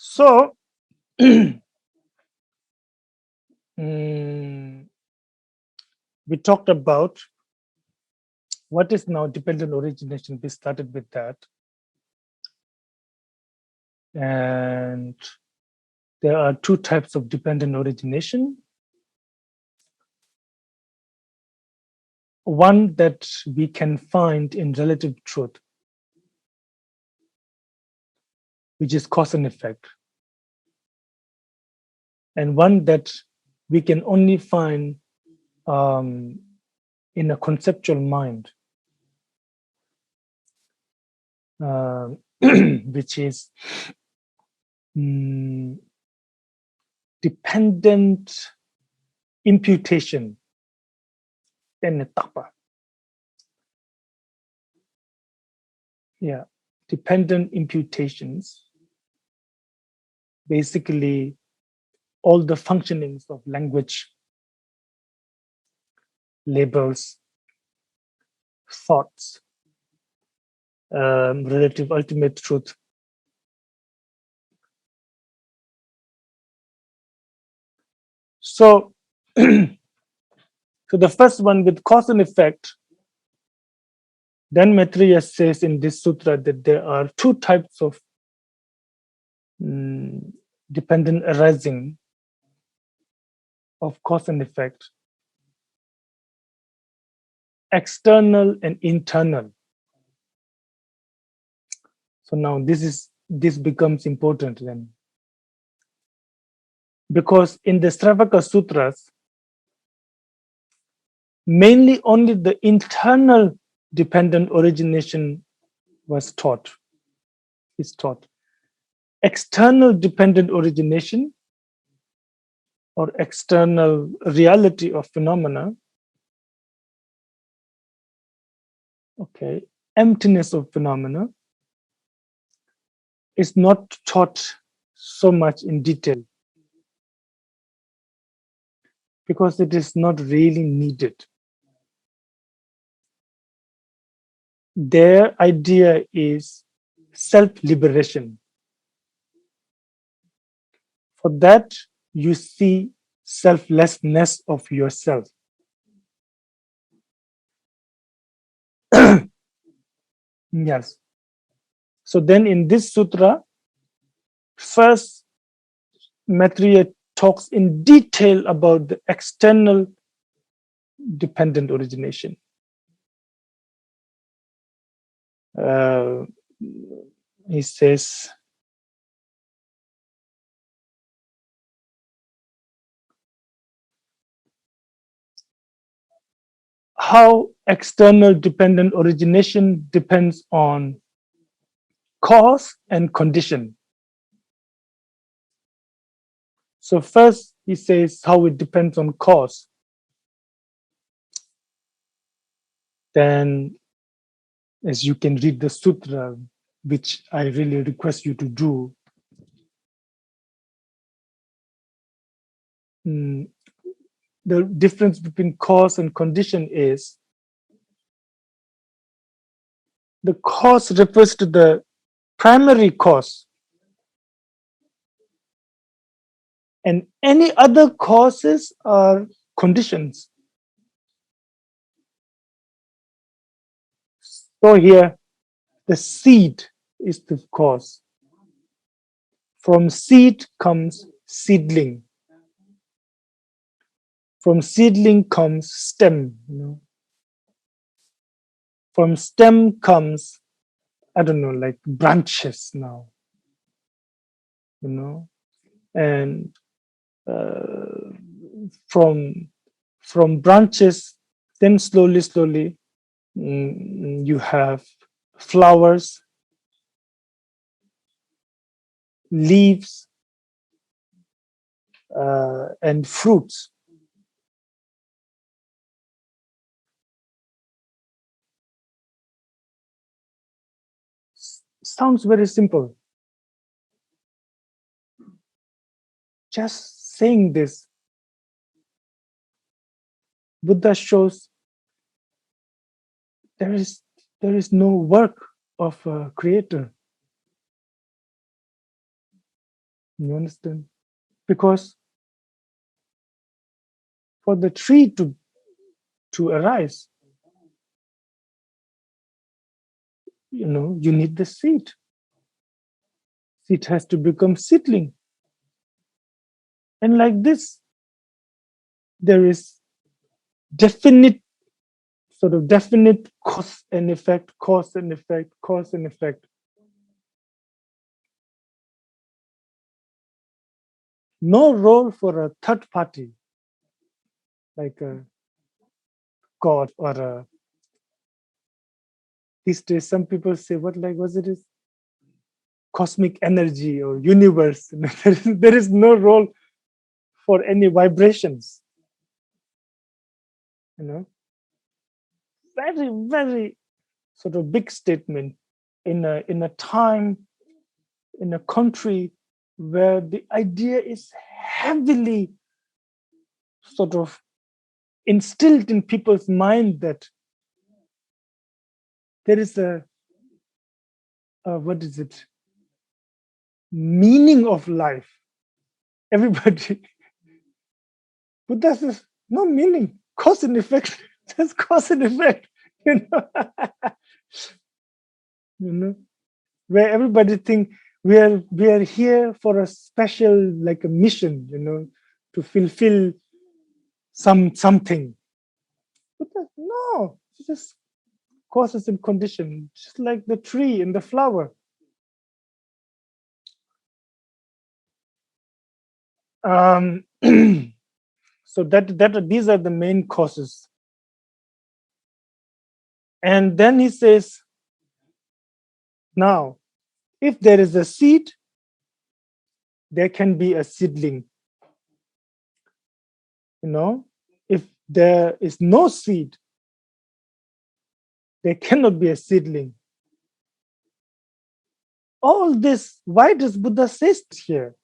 So, we talked about what is now dependent origination. We started with that. And there are two types of dependent origination. One that we can find in relative truth, which is cause and effect. And one that we can only find in a conceptual mind, which is dependent imputation. Yeah, dependent imputations. Basically, all the functionings of language, labels, thoughts, relative ultimate truth. So, so the first one with cause and effect, then Maitreya says in this sutra that there are two types of dependent arising of cause and effect, external and internal. So now this becomes important then, because in the Stravaka Sutras, mainly only the internal dependent origination is taught. External dependent origination or external reality of phenomena, okay, emptiness of phenomena, is not taught so much in detail because it is not really needed. Their idea is self-liberation. For that, you see selflessness of yourself. Yes. So then in this sutra, first Maitreya talks in detail about the external dependent origination. He says, how external dependent origination depends on cause and condition. So first he says how it depends on cause. Then, as you can read the sutra, which I really request you to do, the difference between cause and condition is the cause refers to the primary cause, and any other causes are conditions. So here, the seed is the cause. From seed comes seedling. From seedling comes stem. From stem comes, I don't know, like branches now. And from branches, then slowly, you have flowers, leaves, and fruits. Sounds very simple. Just saying this, Buddha shows there is no work of a creator. You understand? Because for the tree to arise, you need the seed. Seed has to become seedling. And like this, there is definite cause and effect, cause and effect, cause and effect. No role for a third party, like a God or these days some people say, what was it is? Cosmic energy or universe. There is no role for any vibrations. Very, very sort of big statement in a time, in a country where the idea is heavily sort of instilled in people's mind that there is a what is it? Meaning of life. Everybody, but there's no meaning. Cause and effect. There's cause and effect. You know, where everybody think we are here for a special, like a mission, to fulfill something. But no, it's just causes and condition, just like the tree and the flower. So that these are the main causes. And then he says, now, if there is a seed, there can be a seedling. If there is no seed, there cannot be a seedling. All this, why does Buddha say it here?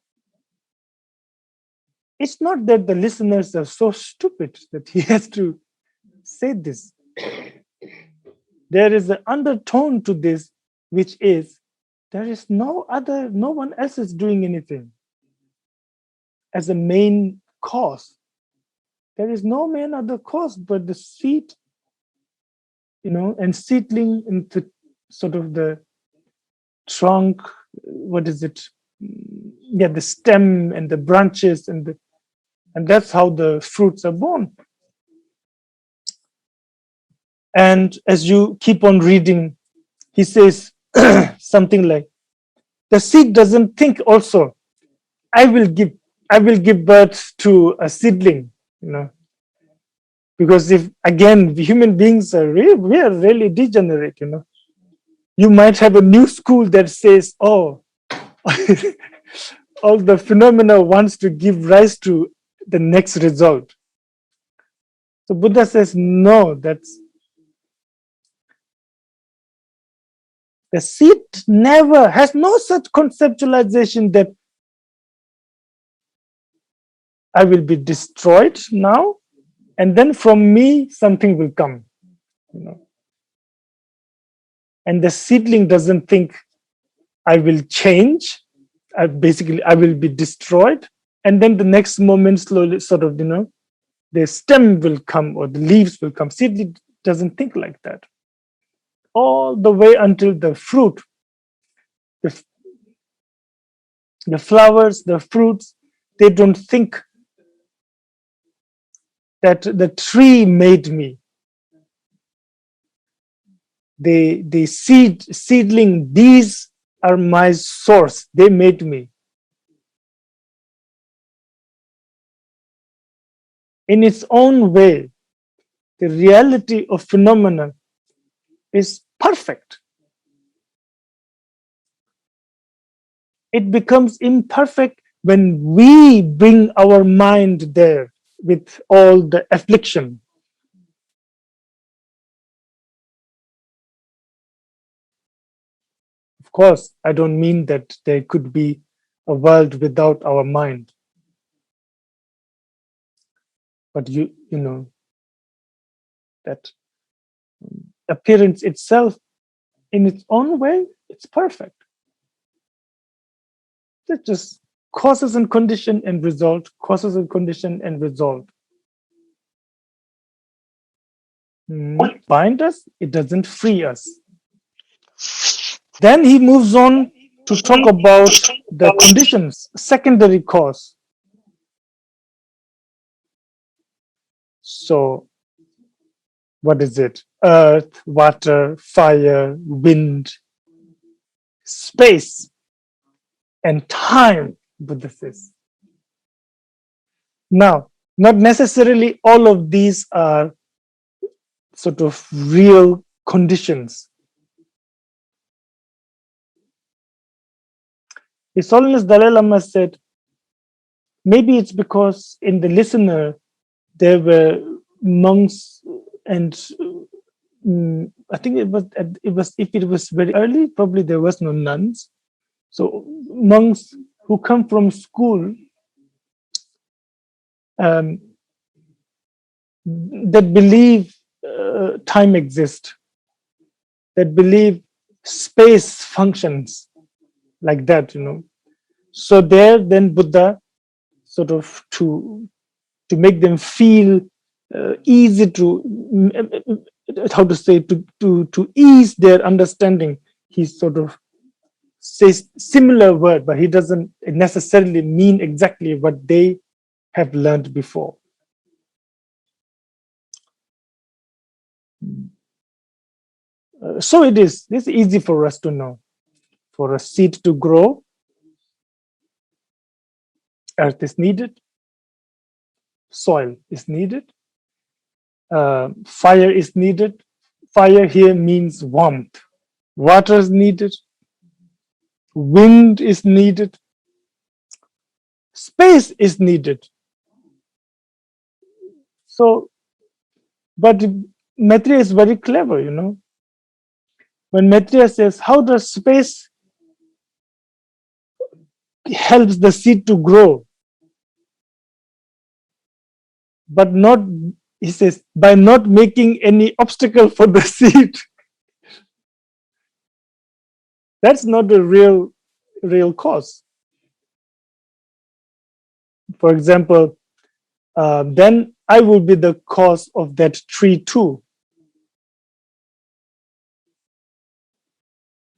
It's not that the listeners are so stupid that he has to say this. There is an undertone to this, which is there is no one else is doing anything as a main cause. There is no main other cause but the seed, and seedling into sort of the trunk, what is it? Yeah, the stem and the branches and that's how the fruits are born. And as you keep on reading, he says something like, the seed doesn't think also, I will give birth to a seedling, because if again human beings we are really degenerate, you might have a new school that says, oh, all the phenomena wants to give rise to the next result. So Buddha says, no, that's the seed never has no such conceptualization that I will be destroyed now, and then from me something will come. And the seedling doesn't think I will change. I will be destroyed, and then the next moment slowly, sort of, the stem will come or the leaves will come. Seedling doesn't think like that. All the way until the fruit, the flowers, the fruits, they don't think that the tree made me. The seedling, these are my source. They made me. In its own way, the reality of phenomena is perfect. It becomes imperfect when we bring our mind there with all the affliction. Of course, I don't mean that there could be a world without our mind. But you know, that appearance itself, in its own way, it's perfect. It's just causes and condition and result, causes and condition and result. Bind us, it doesn't free us. Then he moves on to talk about the conditions, secondary cause. So, what is it? Earth, water, fire, wind, space, and time, Buddha says. Now, not necessarily all of these are sort of real conditions. His Holiness Dalai Lama said, maybe it's because in the listener there were monks, and I think it was if it was very early, probably there was no nuns. So monks who come from school that believe time exists, that believe space functions like that, So there, then Buddha sort of to make them feel easy to how to say to ease their understanding, he sort of says similar word, but he doesn't necessarily mean exactly what they have learned before. So it's easy for us to know. For a seed to grow, earth is needed, soil is needed, fire is needed. Fire here means warmth. Water is needed, wind is needed, space is needed. So, but Maitreya is very clever, When Maitreya says, how does space helps the seed to grow? But not, he says, by not making any obstacle for the seed. That's not a real cause. For example, then I will be the cause of that tree too.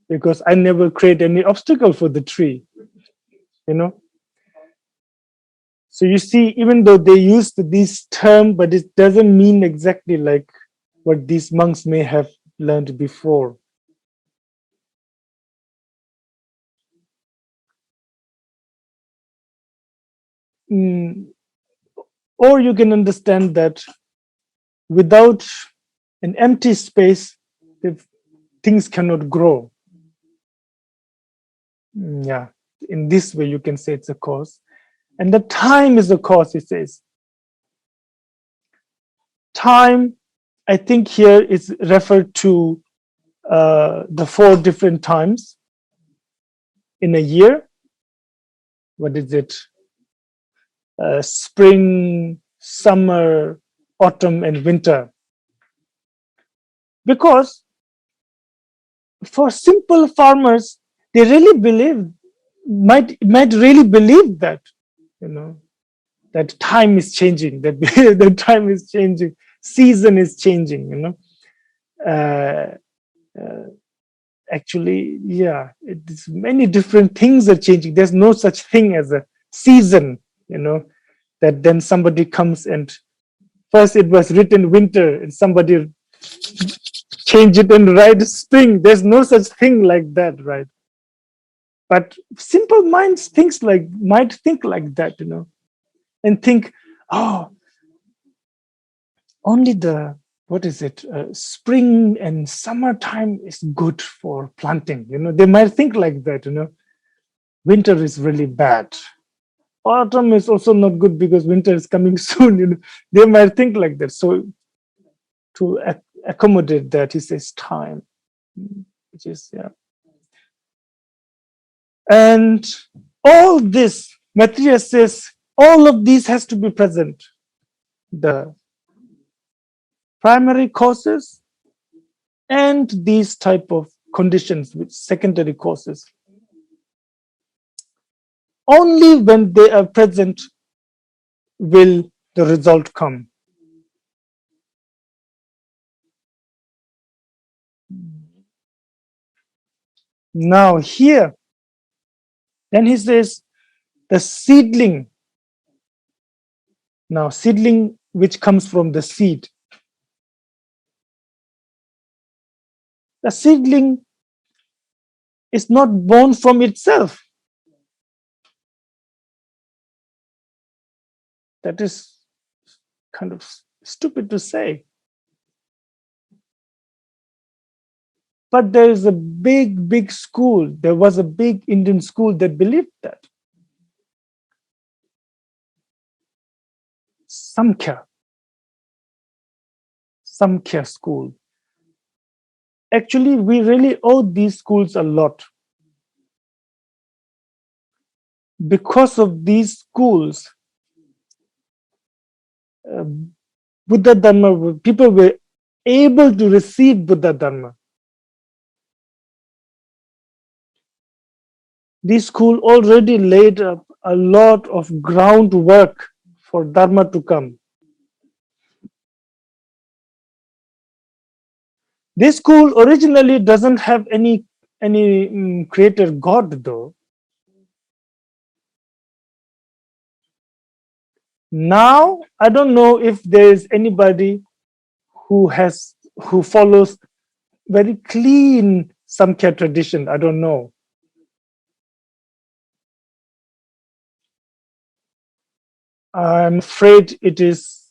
Because I never create any obstacle for the tree, So you see, even though they used this term, but it doesn't mean exactly like what these monks may have learned before. Or you can understand that without an empty space, things cannot grow. Yeah, in this way you can say it's a cause. And the time is a cause, he says. Time, I think here is referred to the 4 different times in a year. What is it? Spring, summer, autumn, and winter. Because for simple farmers, they really might really believe that, that time is changing, that the time is changing, season is changing, actually, yeah, it's many different things are changing. There's no such thing as a season, that then somebody comes and first it was written winter and somebody change it and write spring. There's no such thing like that, right? But simple minds might think like that, and think, oh, only spring and summertime is good for planting. They might think like that. Winter is really bad. Autumn is also not good because winter is coming soon. They might think like that. So to accommodate that, he says time, which is, yeah. And all this, Maitreya says, all of these has to be present. The primary causes and these type of conditions, which secondary causes. Only when they are present will the result come. Now here, then he says, the seedling. Now, seedling, which comes from the seed. The seedling is not born from itself. That is kind of stupid to say. But there is a big school. There was a big Indian school that believed that. Samkhya school. Actually, we really owe these schools a lot. Because of these schools, Buddha Dharma, people were able to receive Buddha Dharma. This school already laid up a lot of groundwork for Dharma to come. This school originally doesn't have any creator God though. Now I don't know if there is anybody who follows very clean Samkhya tradition. I don't know. I'm afraid it is,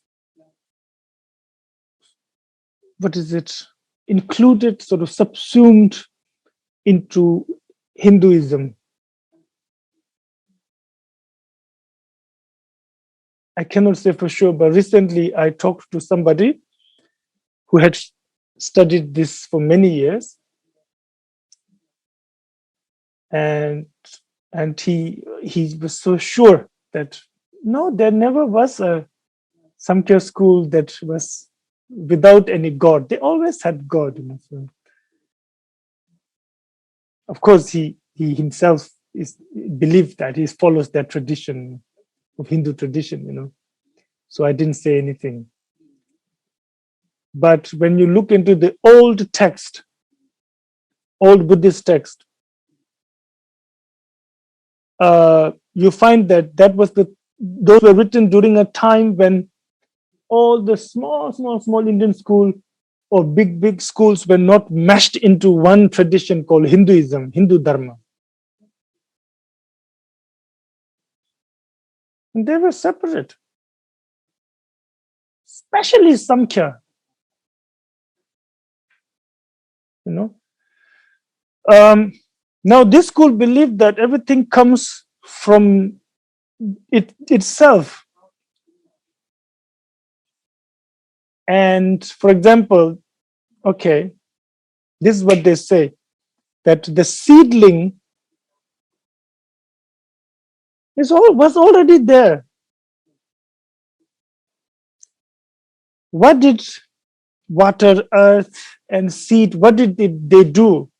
what is it, included, sort of subsumed into Hinduism. I cannot say for sure, but recently I talked to somebody who had studied this for many years, and he was so sure that no, there never was a Samkhya school that was without any God. They always had God. So of course, he himself believed that he follows that tradition of Hindu tradition. So I didn't say anything. But when you look into the old text, old Buddhist text, you find that those were written during a time when all the small Indian school or big schools were not meshed into one tradition called Hinduism, Hindu Dharma. And they were separate, especially Samkhya. Now this school believed that everything comes from itself. And for example, okay, this is what they say, that the seedling was already there. What did water, earth, and seed, what did they do?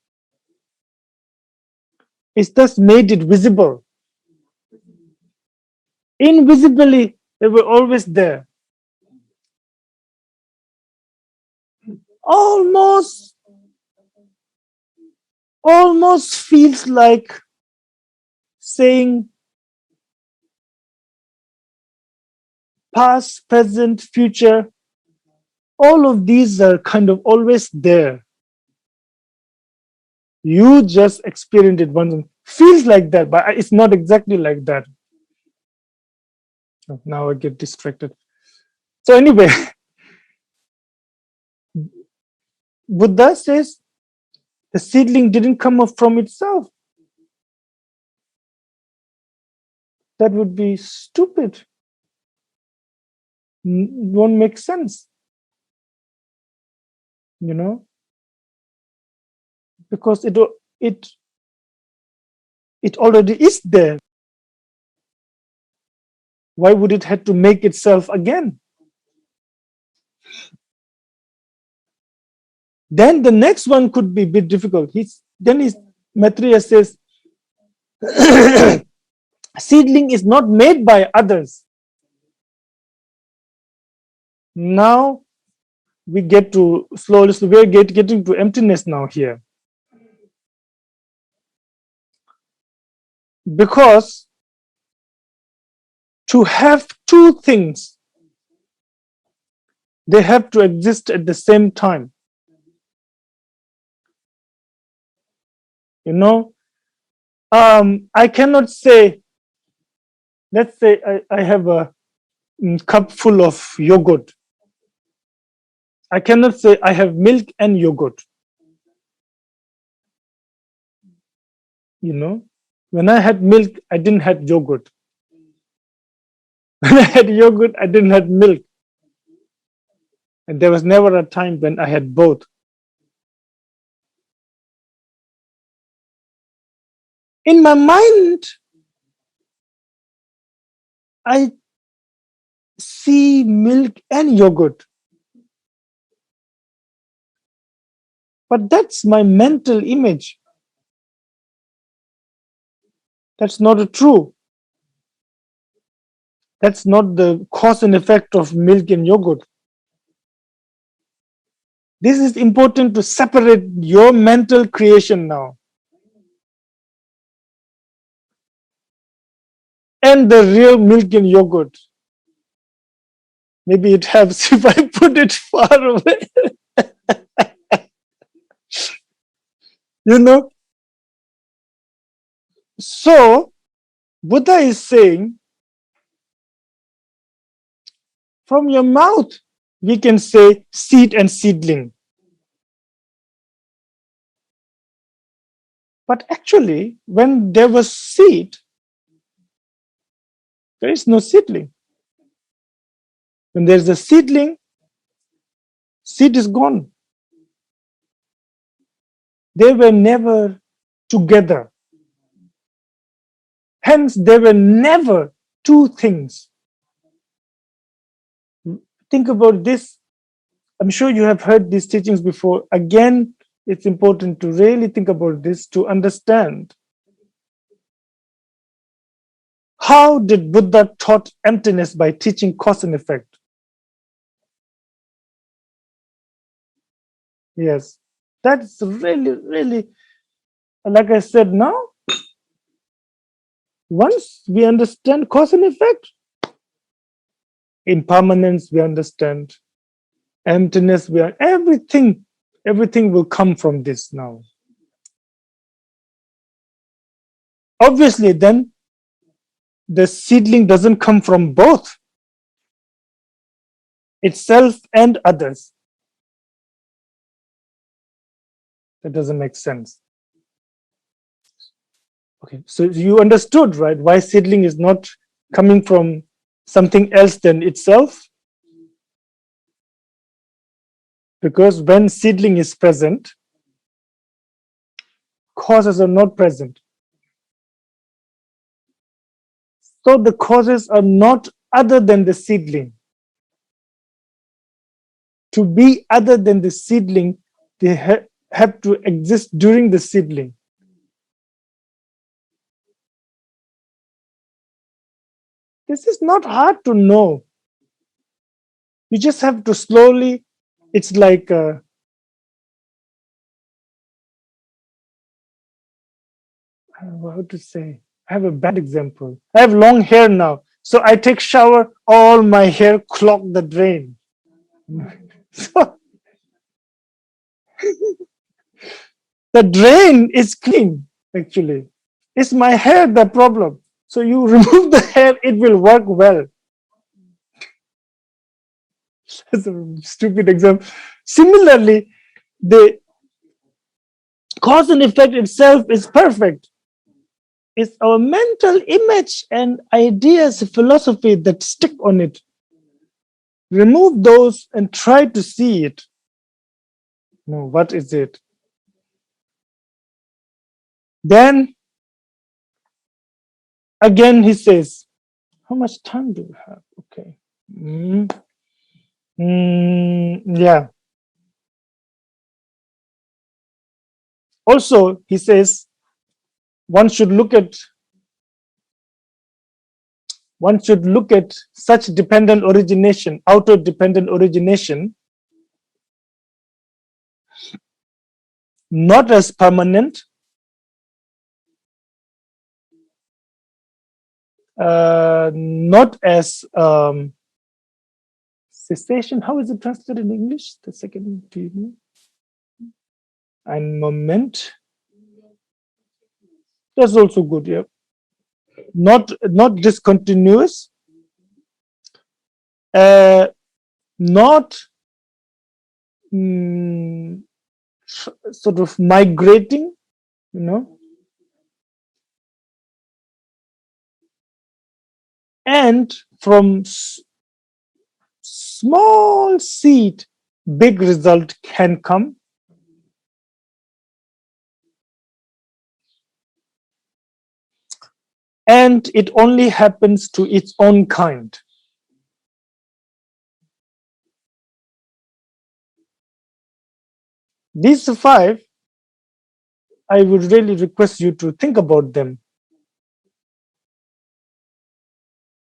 It's just made it visible. Invisibly, they were always there. Almost feels like saying past, present, future, all of these are kind of always there. You just experienced it once. Feels like that, but it's not exactly like that. Now I get distracted. So anyway, Buddha says the seedling didn't come up from itself. That would be stupid. Won't make sense. Because it already is there. Why would it have to make itself again? Then the next one could be a bit difficult. Maitreya says, Seedling is not made by others. Now we get to slowly, we're getting to emptiness now here. Because to have two things, they have to exist at the same time. You know, I cannot say, let's say I have a cup full of yogurt. I cannot say I have milk and yogurt. You know, when I had milk, I didn't have yogurt. When I had yogurt, I didn't have milk. And there was never a time when I had both. In my mind, I see milk and yogurt. But that's my mental image. That's not true. That's not the cause and effect of milk and yogurt. This is important to separate your mental creation now and the real milk and yogurt. Maybe it helps if I put it far away. You know? So, Buddha is saying, from your mouth, we can say seed and seedling. But actually, when there was seed, there is no seedling. When there's a seedling, seed is gone. They were never together. Hence, there were never two things. Think about this. I'm sure you have heard these teachings before. Again, it's important to really think about this to understand. How did Buddha taught emptiness by teaching cause and effect? Yes, that's really, really, like I said now, once we understand cause and effect, impermanence we understand, emptiness we are, everything will come from this now. Obviously, then the seedling doesn't come from both itself and others. That doesn't make sense. Okay, so you understood, right, why seedling is not coming from something else than itself? Because when seedling is present, causes are not present. So the causes are not other than the seedling. To be other than the seedling, they have to exist during the seedling. This is not hard to know. You just have to slowly, it's like, how to say, I have a bad example. I have long hair now. So I take shower, all my hair clog the drain. So the drain is clean, actually. It's my hair the problem. So you remove the hair, it will work well. That's a stupid example. Similarly, the cause and effect itself is perfect. It's our mental image and ideas, philosophy that stick on it. Remove those and try to see it. No, what is it? Then, again, he says, how much time do we have? Okay. Yeah. Also, he says, one should look at one should look at such dependent origination, outer dependent origination, not as permanent, not as cessation. How is it translated in English? The second, do you know? And moment. That's also good, yeah. Not discontinuous, not sort of migrating, you know, and from small seed, big result can come. And it only happens to its own kind. These 5, I would really request you to think about them.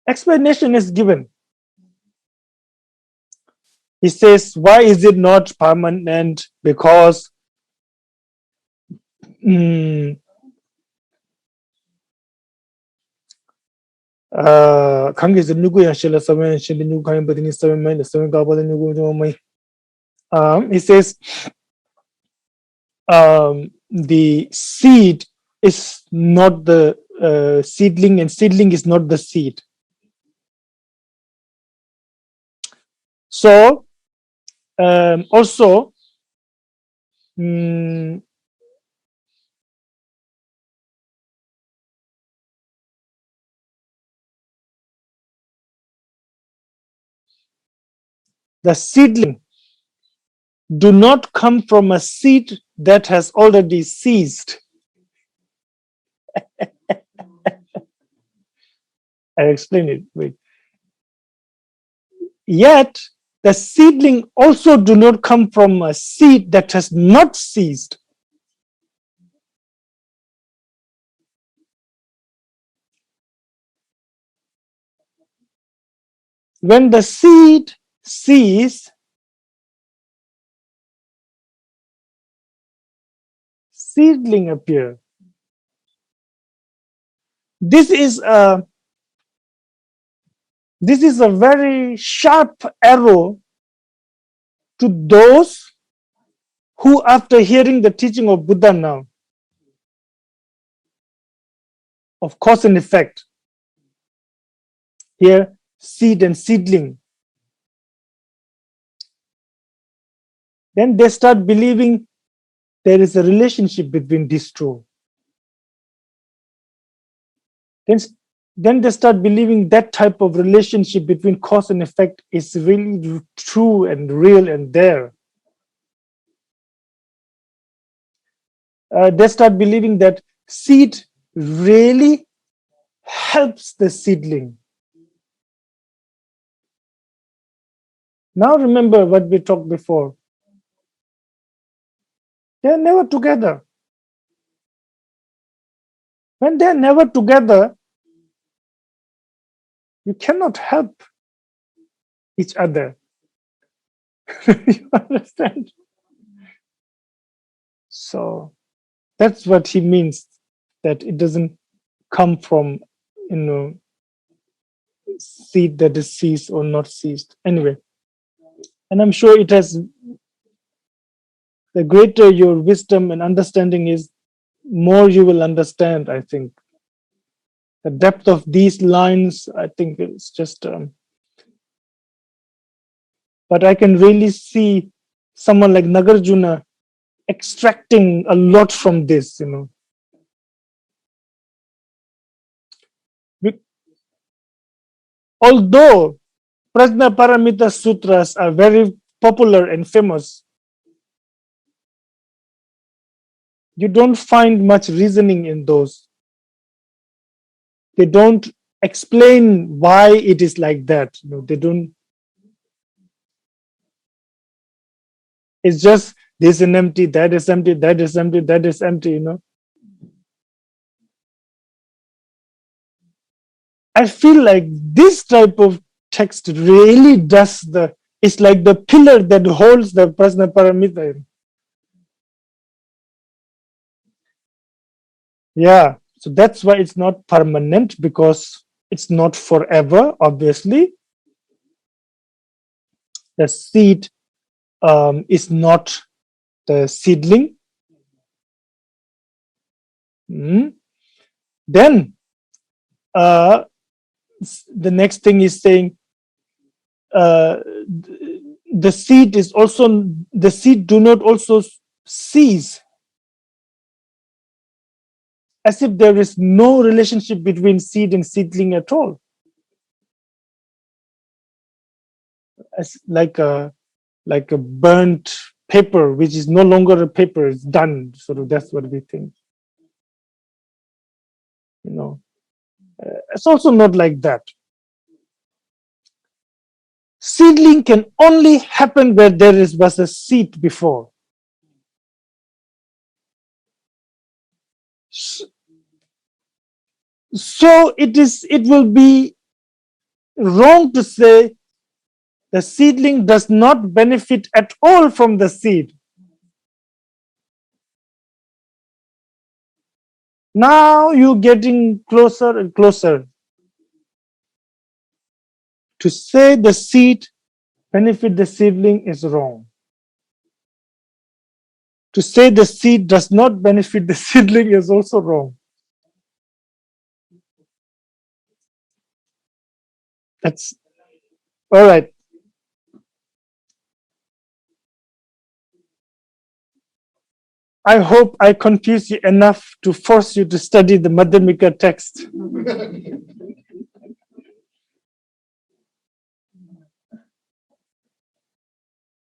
Explanation is given. He says, why is it not permanent? Because he says the seed is not the seedling, and seedling is not the seed. So also the seedling do not come from a seed that has already ceased. I'll explain it. Wait. Yet the seedling also do not come from a seed that has not ceased. When the seed ceases, seedling appear. This is a very sharp arrow to those who, after hearing the teaching of Buddha now, of cause and effect, here seed and seedling, then they start believing there is a relationship between these two. Then they start believing that type of relationship between cause and effect is really true and real and there. They start believing that seed really helps the seedling. Now remember what we talked before. They're never together. When they're never together, you cannot help each other. You understand? So that's what he means, that it doesn't come from, seed that is ceased or not ceased. Anyway, and I'm sure it has, the greater your wisdom and understanding is, more you will understand, I think. The depth of these lines, I think it's just, but I can really see someone like Nagarjuna extracting a lot from this, Although Prajna Paramita Sutras are very popular and famous, you don't find much reasoning in those. They don't explain why it is like that. They don't. It's just this is empty, that is empty, that is empty, that is empty, I feel like this type of text really does it's like the pillar that holds the prasna paramita. Yeah, so that's why it's not permanent, because it's not forever, obviously. The seed is not the seedling. Mm. Then the next thing is saying uh, the seed is also, the seed do not also cease, as if there is no relationship between seed and seedling at all, as like a burnt paper which is no longer a paper, it's done. Sort of, that's what we think, you know. It's also not like that. Seedling can only happen where there was a seed before. So it will be wrong to say the seedling does not benefit at all from the seed. Now you're getting closer and closer. To say the seed benefit the seedling is wrong. To say the seed does not benefit the seedling is also wrong. That's all right. I hope I confuse you enough to force you to study the Madhyamika text.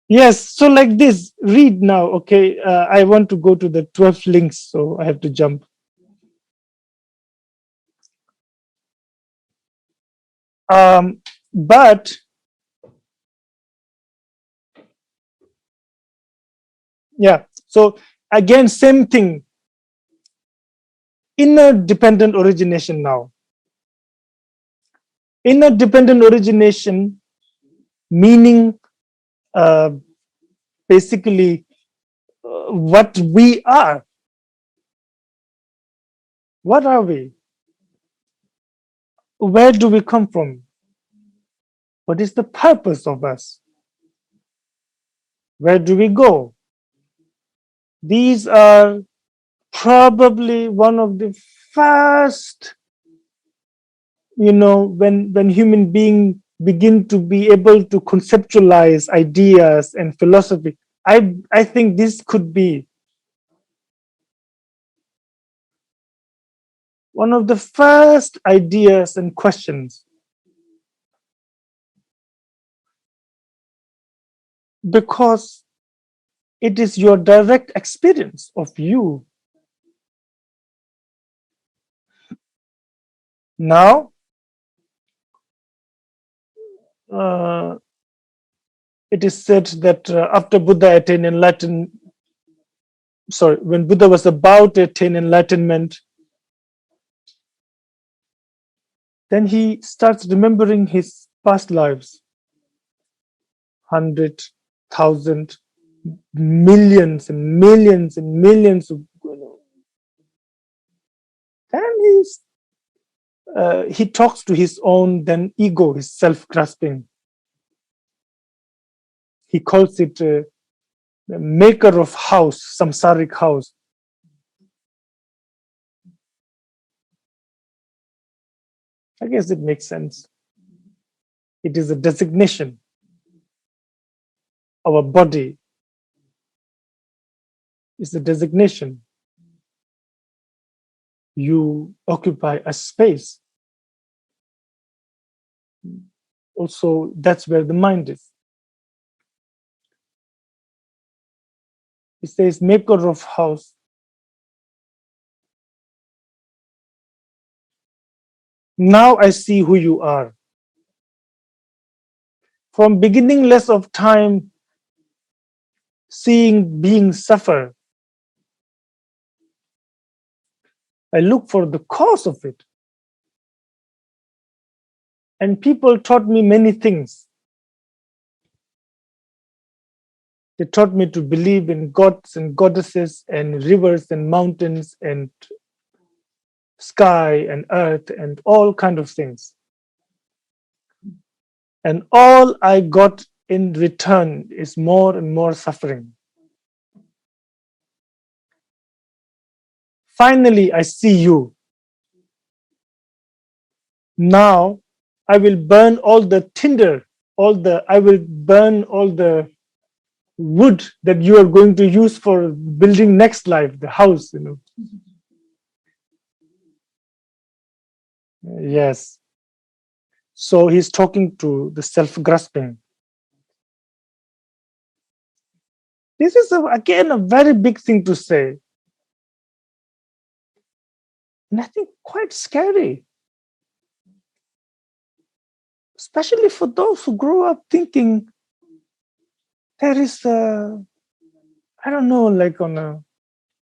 Yes, so like this, read now, okay? I want to go to the 12 links, so I have to jump. But yeah, so again, same thing. Inner dependent origination now. Inner dependent origination, meaning basically what we are. What are we? Where do we come from? What is the purpose of us? Where do we go? These are probably one of the first, when human beings begin to be able to conceptualize ideas and philosophy. I think this could be one of the first ideas and questions, because it is your direct experience of you. Now, it is said that after Buddha attained enlightenment, when Buddha was about to attain enlightenment, then he starts remembering his past lives, 100,000, millions and millions and millions of, and he talks to his own then ego, his self-grasping. He calls it the maker of house, samsaric house. I guess it makes sense. It is a designation. Our body is a designation. You occupy a space. Also, that's where the mind is. He says, maker of house. Now I see who you are. From beginningless of time, seeing beings suffer, I look for the cause of it. And people taught me many things. They taught me to believe in gods and goddesses and rivers and mountains and sky and earth and all kind of things. And all I got in return is more and more suffering. Finally, I see you. Now I will burn all the tinder, I will burn all the wood that you are going to use for building next life, the house, Yes. So he's talking to the self-grasping. This is, again, a very big thing to say. And I think quite scary. Especially for those who grow up thinking there is I don't know, like on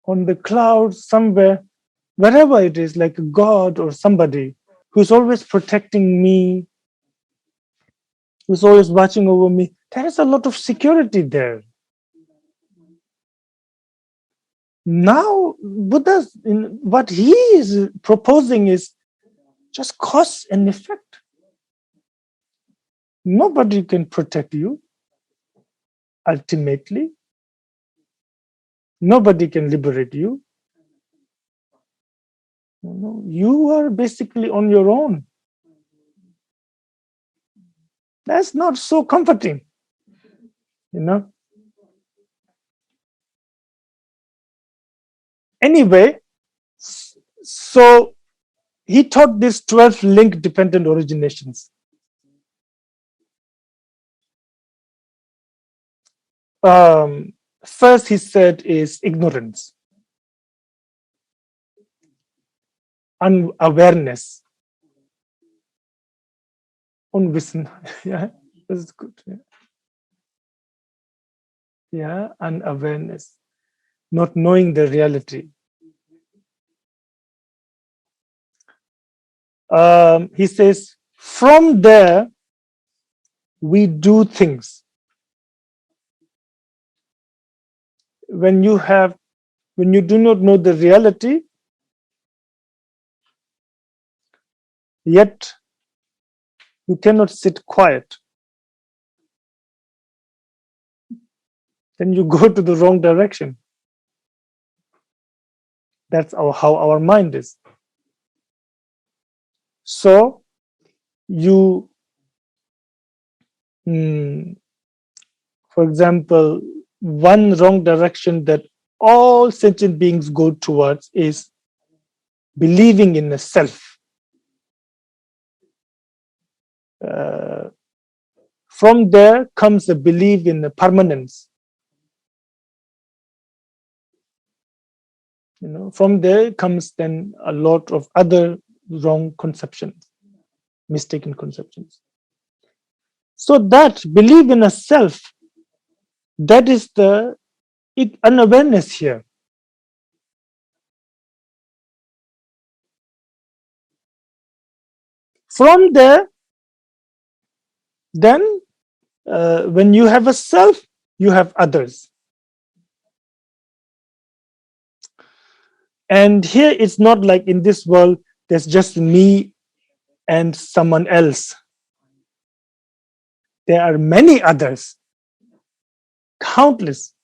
the clouds somewhere, wherever it is, like a God or somebody who's always protecting me, who's always watching over me. There is a lot of security there. Now, Buddha's, what he is proposing is just cause and effect. Nobody can protect you, ultimately. Nobody can liberate you. You are basically on your own. That's not so comforting, Anyway, so he taught these 12 link dependent originations. First, he said, is ignorance, unawareness. Unwissen. Yeah, that's good. Yeah, unawareness, not knowing the reality. He says, from there, we do things. When you do not know the reality, yet you cannot sit quiet. Then you go to the wrong direction. That's how our mind is. So you, for example, one wrong direction that all sentient beings go towards is believing in a self. From there comes a belief in the permanence. From there comes then a lot of other wrong conceptions, mistaken conceptions. So that belief in a self, that is the unawareness here. From there, then when you have a self, you have others. And here it's not like in this world, there's just me and someone else. There are many others, countless.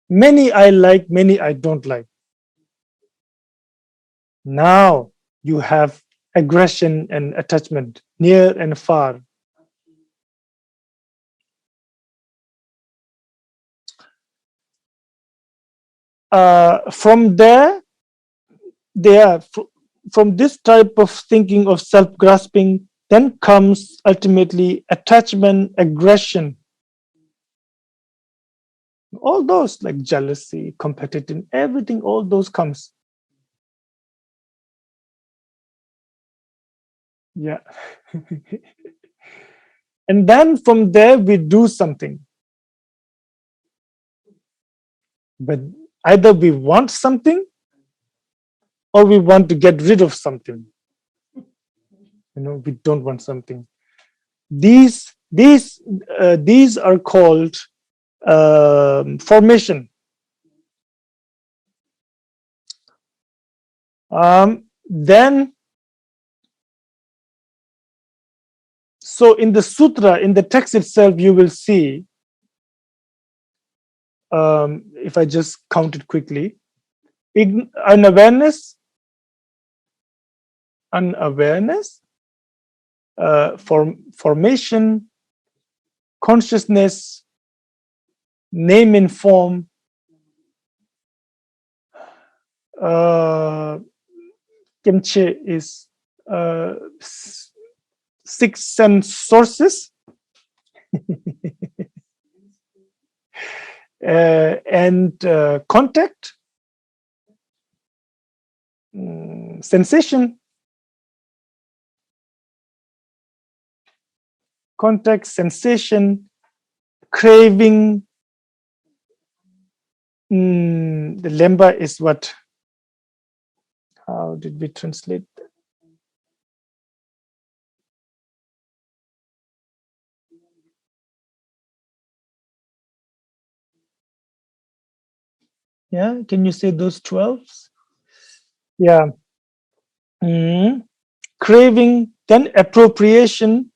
Many I like, many I don't like. Now you have aggression and attachment near and far. From from this type of thinking of self-grasping, then comes ultimately attachment, aggression. All those like jealousy, competitive, everything, all those comes. Yeah. And then from there, we do something. But either we want something or we want to get rid of something. We don't want something. These are called formation. Then, so in the sutra, in the text itself, you will see, if I just count it quickly, unawareness, formation, consciousness, name and form, Kimche is six sense sources, and contact, sensation, contact, sensation, craving. The lemba is what? How did we translate that? Yeah, can you say those 12s? Yeah. Craving, then appropriation,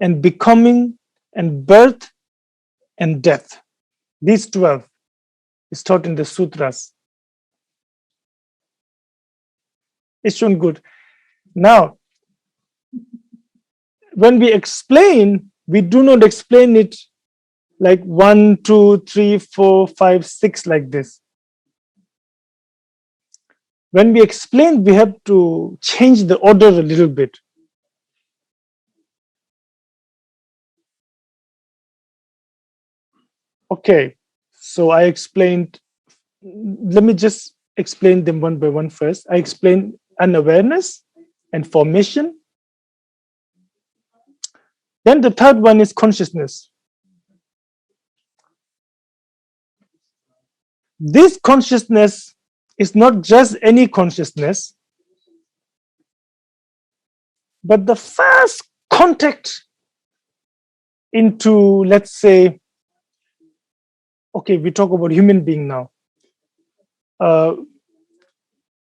and becoming, and birth, and death. These 12 is taught in the sutras. It's shown good. Now, when we explain, we do not explain it like 1, 2, 3, 4, 5, 6 like this. When we explain, we have to change the order a little bit. Okay, so I explained, let me just explain them one by one first. I explained unawareness and formation. Then the third one is consciousness. This consciousness is not just any consciousness, but the first contact into, let's say, okay, we talk about human being now.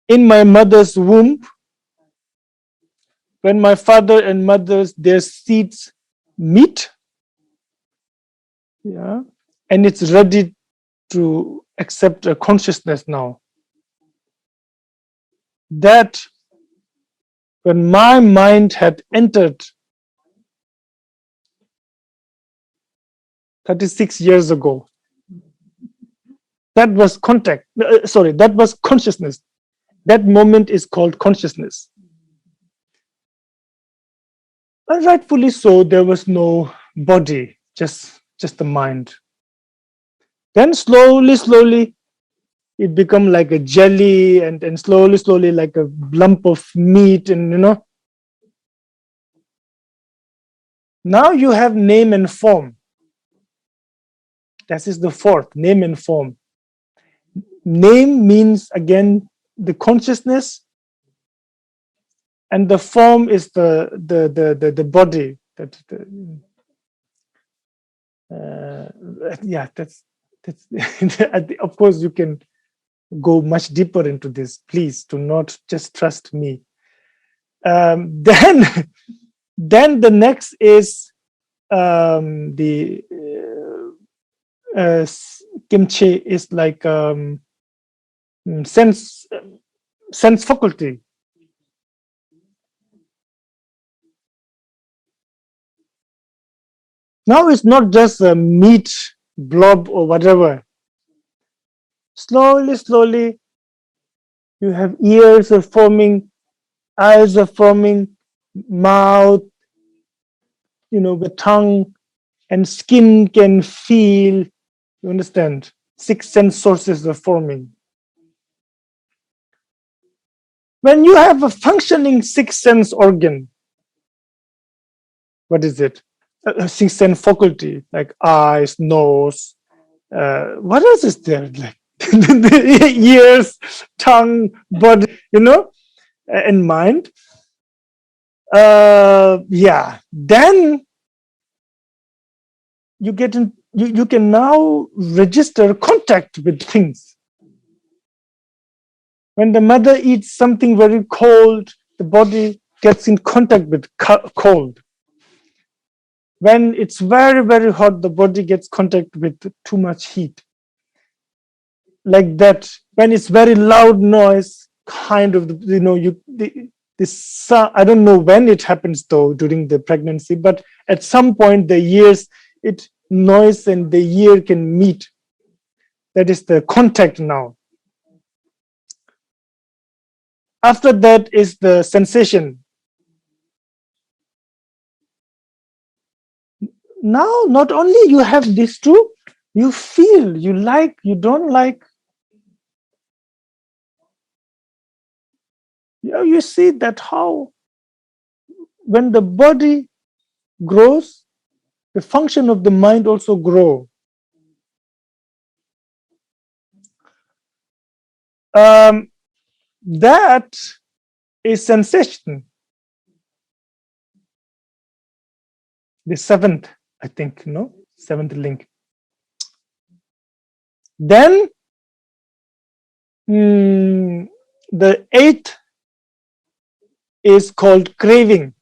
In my mother's womb, when my father and mother's, their seeds meet, yeah, and it's ready to accept a consciousness now. That when my mind had entered 36 years ago, that was contact, that was consciousness. That moment is called consciousness. And rightfully so, there was no body, just the mind. Then slowly, it become like a jelly, and slowly like a lump of meat, and Now you have name and form. That is the fourth, name and form. Name means, again, the consciousness, and the form is the body. Yeah, that's of course you can go much deeper into this. Please do not just trust me. Then the next is the kimchi is like sense faculty. Now it's not just a meat blob or whatever. Slowly, you have ears are forming, eyes are forming, mouth, the tongue and skin can feel. You understand? 6 sense sources are forming. When you have a functioning 6 sense organ, what is it? A 6 sense faculty, like eyes, nose. What else is there? Like ears, tongue, body, and mind. Yeah. Then you can now register contact with things. When the mother eats something very cold, the body gets in contact with cold. When it's very, very hot, the body gets contact with too much heat. Like that. When it's very loud noise, kind of, this I don't know when it happens though during the pregnancy, but at some point the ears, noise and the ear can meet. That is the contact now. After that is the sensation. Now, not only you have these two, you feel, you like, you don't like. You see that how when the body grows, the function of the mind also grow. That is sensation. The seventh, I think, seventh link. Then the eighth is called craving.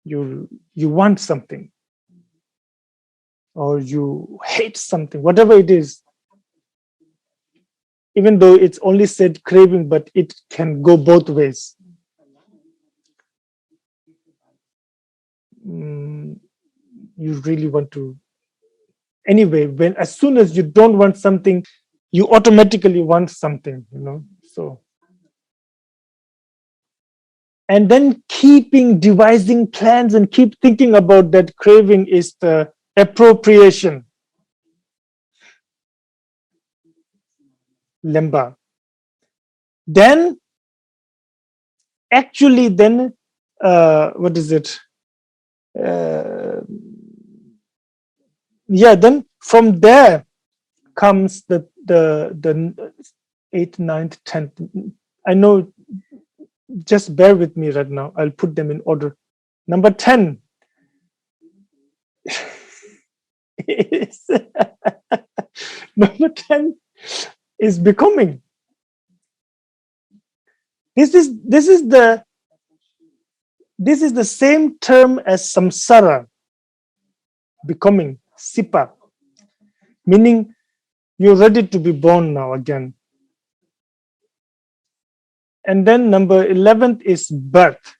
You want something, or you hate something, whatever it is. Even though it's only said craving, but it can go both ways. You really want to. Anyway, as soon as you don't want something, you automatically want something, so. And then devising plans and keep thinking about that craving is the appropriation. Lemba. Then, what is it? Then from there comes the 8th, 9th, 10th. I know, just bear with me right now. I'll put them in order. Number 10 is number 10 is becoming. This is the same term as samsara, becoming, sipa, meaning you're ready to be born now again. And then number 11th is birth,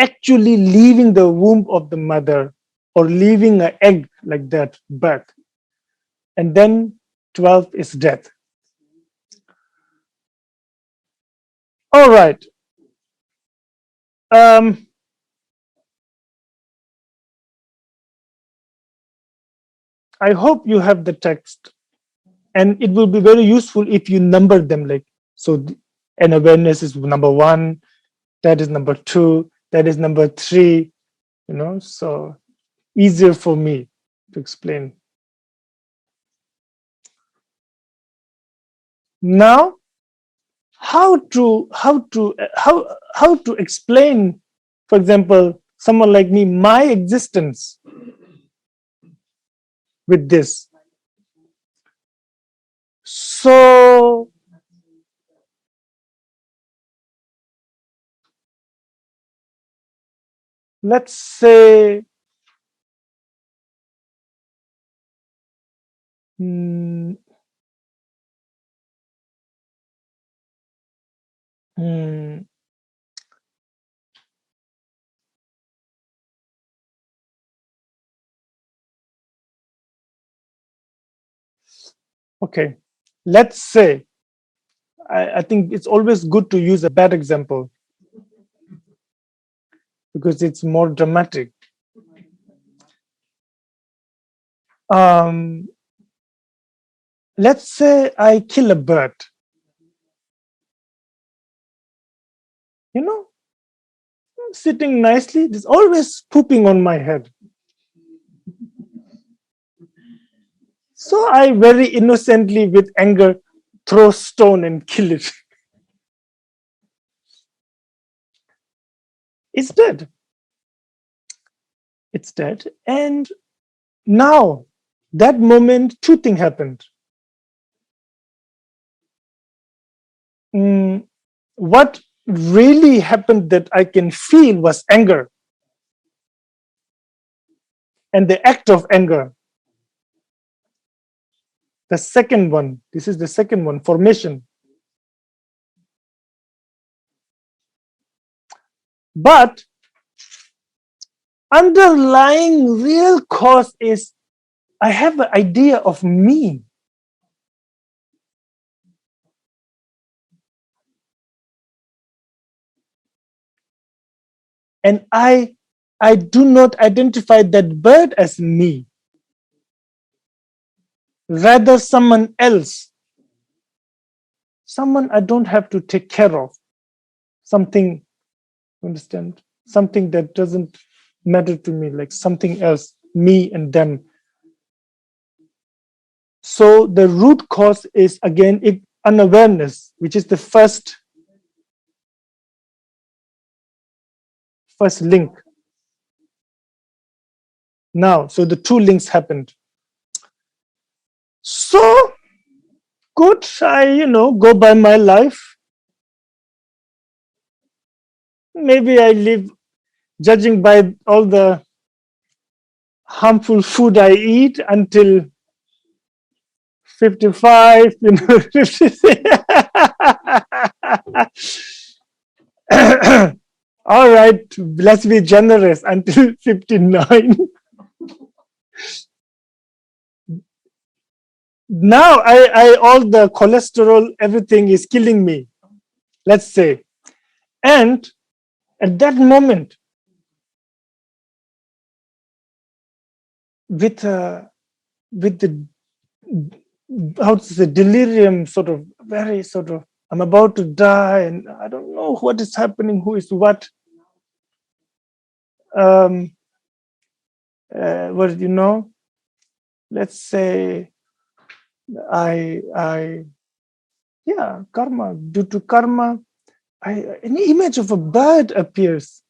actually leaving the womb of the mother or leaving an egg like that, birth. And then 12th is death. All right. I hope you have the text, and it will be very useful if you number them, like, so an awareness is number 1, that is number 2, that is number 3, so easier for me to explain. Now, how to explain, for example, someone like me, my existence with this. So let's say okay, let's say, I think it's always good to use a bad example because it's more dramatic. Let's say I kill a bird, sitting nicely, it's always pooping on my head. So I very innocently, with anger, throw stone and kill it. It's dead. It's dead. And now, that moment, two things happened. What really happened that I can feel was anger. And the act of anger. The second one, this is the second one, formation. But underlying real cause is I have an idea of me. And I do not identify that bird as me, rather someone else, someone I don't have to take care of, something, understand, something that doesn't matter to me, like something else, me and them. So the root cause is again unawareness, which is the first link. Now, so the two links happened. So good, I, go by my life. Maybe I live, judging by all the harmful food I eat until 55, 56. All right, let's be generous until 59. Now I all the cholesterol, everything is killing me, let's say. And at that moment, with the how to say, delirium, sort of very sort of, I'm about to die and I don't know what is happening, who is what. Let's say karma, due to karma, an image of a bird appears,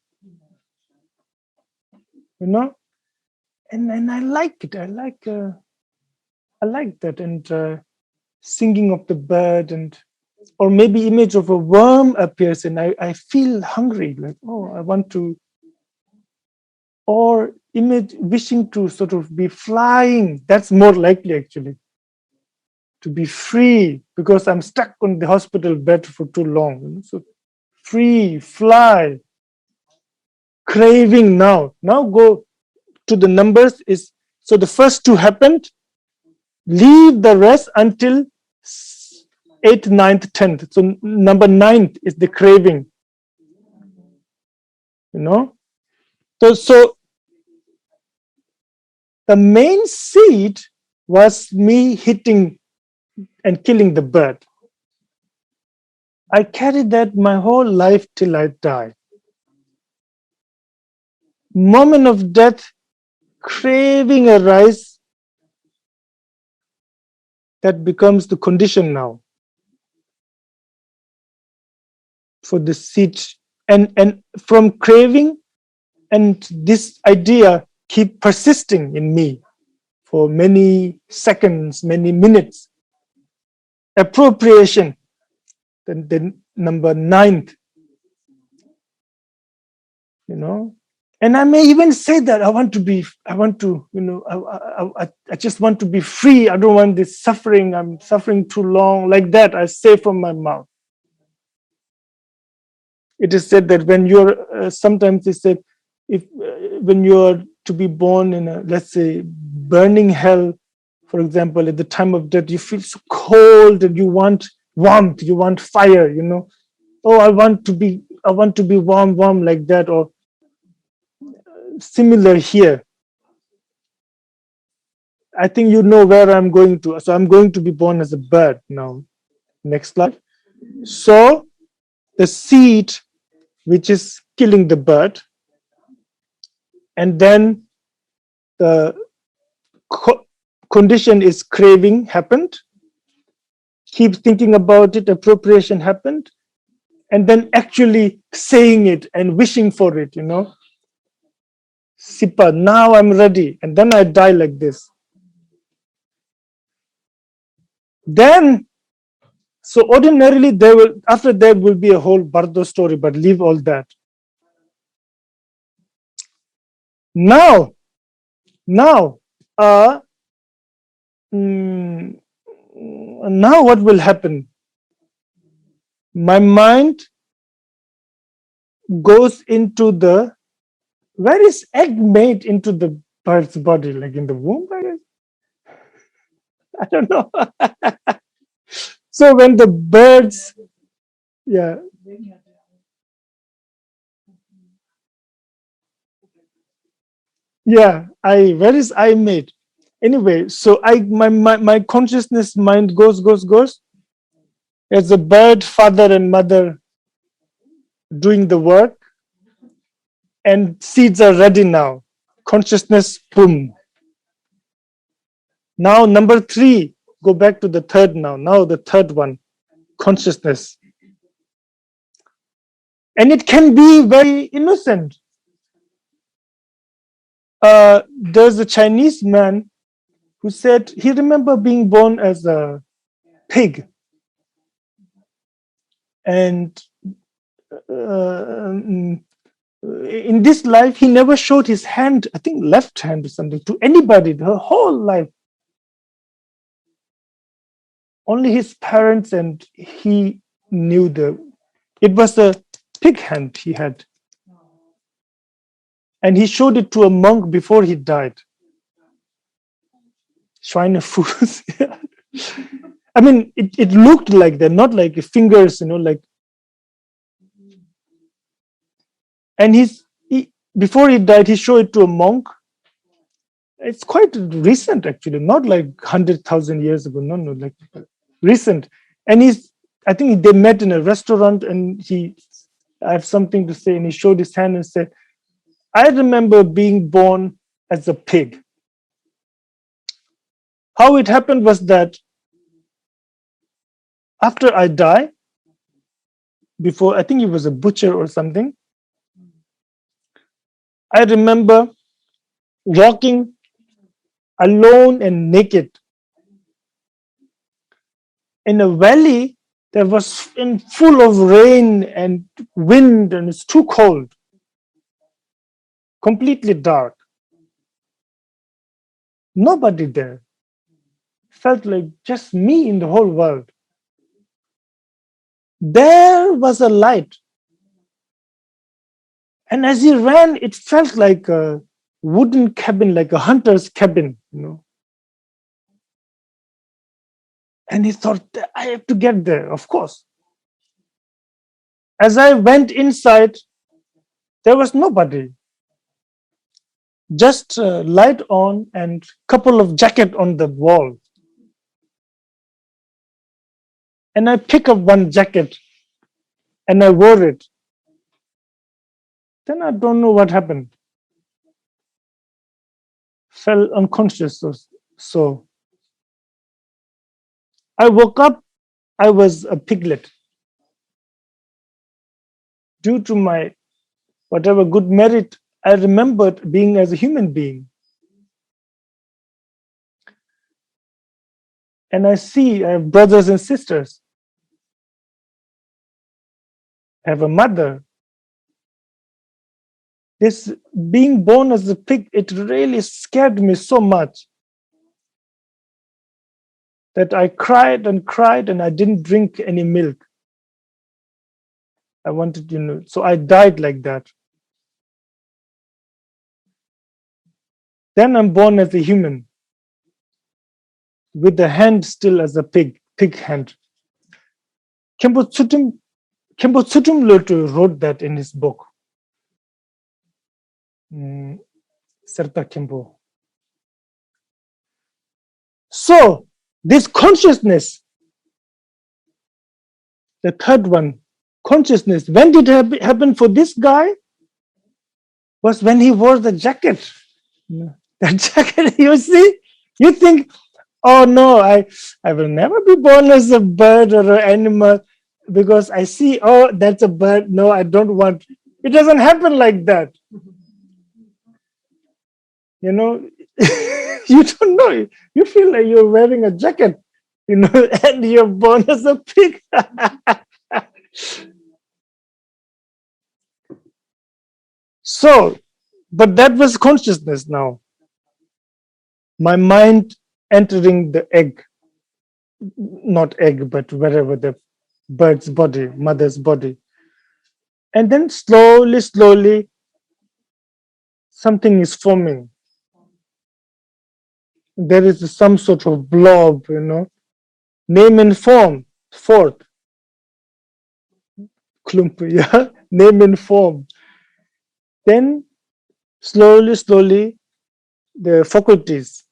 and I like it. I like that, and singing of the bird, and or maybe image of a worm appears, and I feel hungry, like, oh, I want to, or image wishing to sort of be flying. That's more likely, actually, to be free, because I'm stuck on the hospital bed for too long. So free, fly, craving now. Now go to the numbers. Is so the first two happened. Leave the rest until 8th, 9th, 10th. So number 9th is the craving. So the main seed was me hitting and killing the bird. I carried that my whole life till I die. Moment of death, craving arise. That becomes the condition now for the seed, and from craving, and this idea keep persisting in me for many seconds, many minutes. Appropriation, then number 9th, and I may even say that I just want to be free. I don't want this suffering. I'm suffering too long, like that. I say from my mouth. It is said that when you're, sometimes they say, when you're to be born in a, let's say, burning hell, for example, at the time of death, you feel so cold and you want warmth, you want fire, Oh, I want to be warm like that, or similar here. I think you know where I'm going to. So I'm going to be born as a bird now, next life. So the seed, which is killing the bird, and then the condition is craving happened, keep thinking about it, appropriation happened, and then actually saying it and wishing for it, you know. Sipa, now I'm ready, and then I die like this. Then, so ordinarily there will, after that will be a whole Bardo story, but leave all that. Now, now what will happen? My mind goes into the, where is egg made into the bird's body? Like in the womb, I guess? I don't know. So when the birds, yeah. Yeah, where is I made? Anyway, so my consciousness mind goes. As a bird, father and mother doing the work, and seeds are ready now. Consciousness, boom. Now number 3, go back to the third now. Now the third one, consciousness. And it can be very innocent. There's a Chinese man who said he remember being born as a pig. And in this life, he never showed his hand, I think left hand or something, to anybody, the whole life. Only his parents and he knew it was a pig hand he had. And he showed it to a monk before he died. Schweinefuß. I mean, it looked like that, not like fingers, you know, like. And before he died, he showed it to a monk. It's quite recent, actually, not like 100,000 years ago. No, like recent. And I think they met in a restaurant, and I have something to say, and he showed his hand and said, I remember being born as a pig. How it happened was that after I die, before, I think he was a butcher or something, I remember walking alone and naked in a valley that was full of rain and wind, and it's too cold, completely dark. Nobody there. Felt like just me in the whole world. There was a light. And as he ran, it felt like a wooden cabin, like a hunter's cabin, you know. And he thought, I have to get there, of course. As I went inside, there was nobody. Just light on and couple of jacket on the wall. And I pick up one jacket and I wore it. Then I don't know what happened. Fell unconscious or so. I woke up, I was a piglet. Due to my whatever good merit, I remembered being as a human being. And I see I have brothers and sisters. I have a mother. This being born as a pig, it really scared me so much that I cried and cried, and I didn't drink any milk. I wanted, you know, so I died like that. Then I'm born as a human with the hand still as a pig hand. Khenpo Tsutum Lotu wrote that in his book. Serpa Khenpo. So, this consciousness, the third one, consciousness, when did it happen for this guy? Was when he wore the jacket. That jacket, you see, you think, oh no, I will never be born as a bird or an animal. because I see, oh, that's a bird. No, I don't want. It doesn't happen like that. You know, you don't know. You feel like you're wearing a jacket, and you're born as a pig. So, but that was consciousness now. My mind entering the egg, not egg, but wherever the bird's body, mother's body. And then slowly, slowly, something is forming. There is some sort of blob, name and form, fourth, klump, yeah, name and form. Then slowly, slowly, the faculties,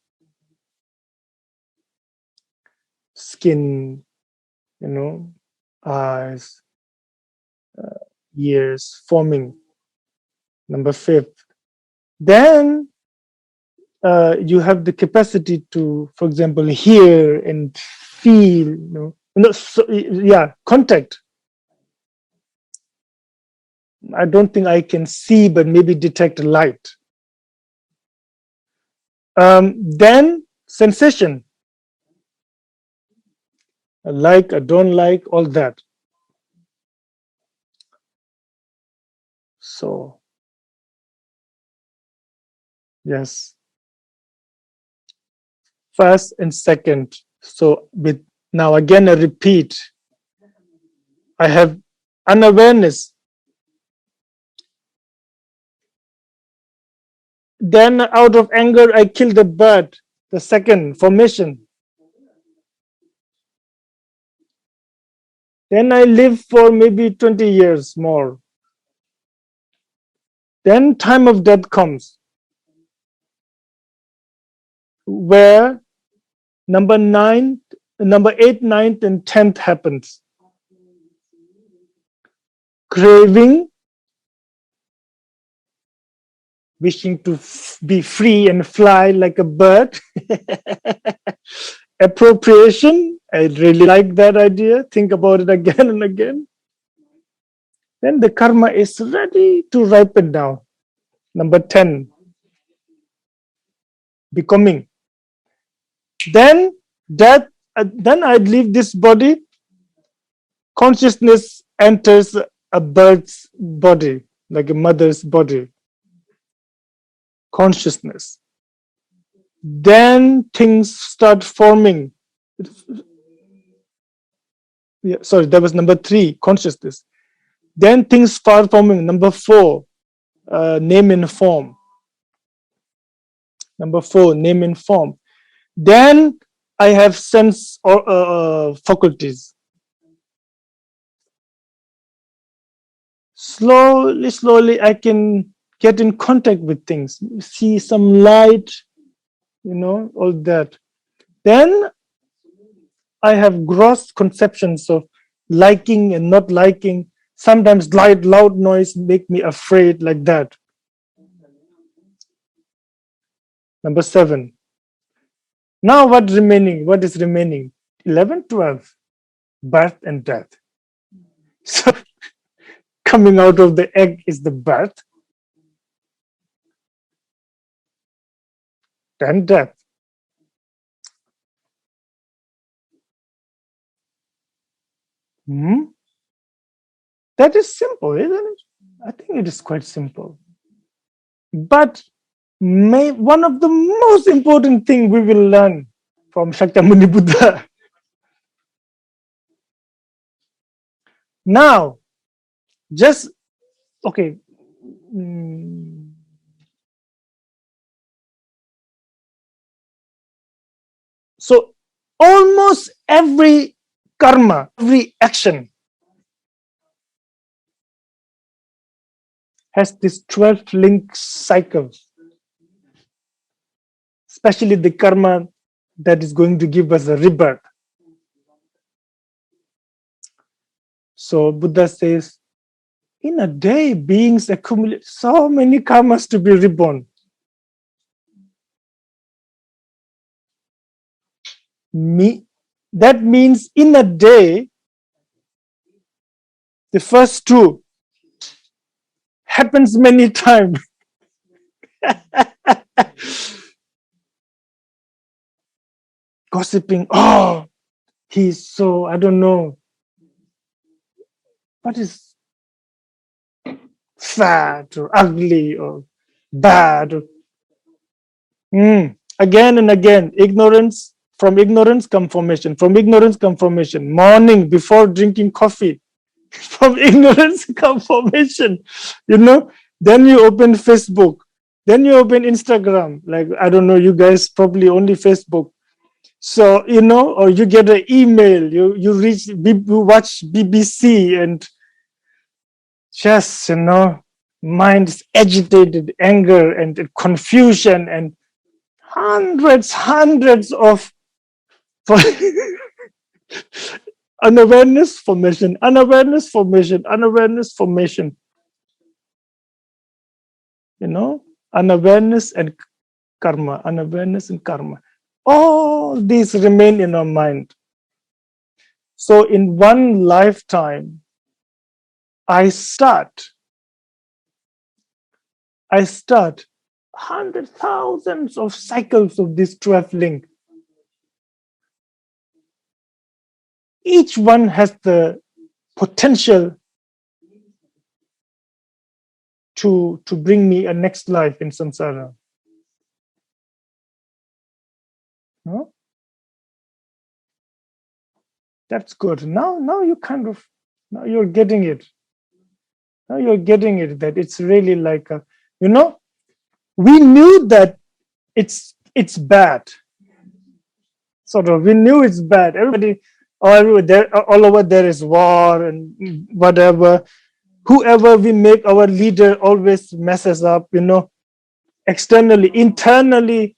skin, eyes, ears, forming, number fifth. Then you have the capacity to, for example, hear and feel, contact. I don't think I can see, but maybe detect light. Then sensation, I like, I don't like, all that. So, yes, first and second. So, with now again a repeat. I have unawareness. Then, out of anger, I kill the bird. The second formation. Then I live for maybe 20 years more. Then time of death comes, where number 8, 9th, and 10th happens. Craving, wishing to be free and fly like a bird. Appropriation, I really like that idea. Think about it again and again. Then the karma is ready to ripen now. Number 10, becoming. Then death, then I leave this body. Consciousness enters a bird's body, like a mother's body. Consciousness. Then things start forming. Yeah, sorry, that was number 3, consciousness. Then things start forming. Number 4, name and form. Number 4, name and form. Then I have sense or faculties. Slowly, slowly, I can get in contact with things, see some light, all that. Then I have gross conceptions of liking and not liking. Sometimes loud noise make me afraid, like that. Number 7. Now what is remaining? 11, 12, birth and death. So coming out of the egg is the birth, then death. That is simple, isn't it? I think it is quite simple. But one of the most important things we will learn from Shakyamuni Buddha. Now, just, okay. So almost every karma, every action has this 12 link cycle, especially the karma that is going to give us a rebirth. So Buddha says, in a day, beings accumulate so many karmas to be reborn. That means in a day, The first two happens many times. Gossiping. Oh, he's so, I don't know. What is fat or ugly or bad? Again and again, ignorance. From ignorance, confirmation. From ignorance, confirmation. Morning before drinking coffee. From ignorance, confirmation. You know, then you open Facebook. Then you open Instagram. Like, I don't know, you guys probably only Facebook. So, you know, or you get an email, you watch BBC and just, you know, mind is agitated, anger and confusion and hundreds of unawareness formation, you know, unawareness and karma. All these remain in our mind. So in one lifetime, I start hundred thousands of cycles of this 12 link. Each one has the potential to bring me a next life in samsara. No? That's good. Now you kind of, now you're getting it. Now you're getting it, that it's really like a, you know, we knew that it's bad. Sort of, we knew it's bad. Everybody, all over there is war and whatever. Whoever we make our leader always messes up, you know, externally, internally,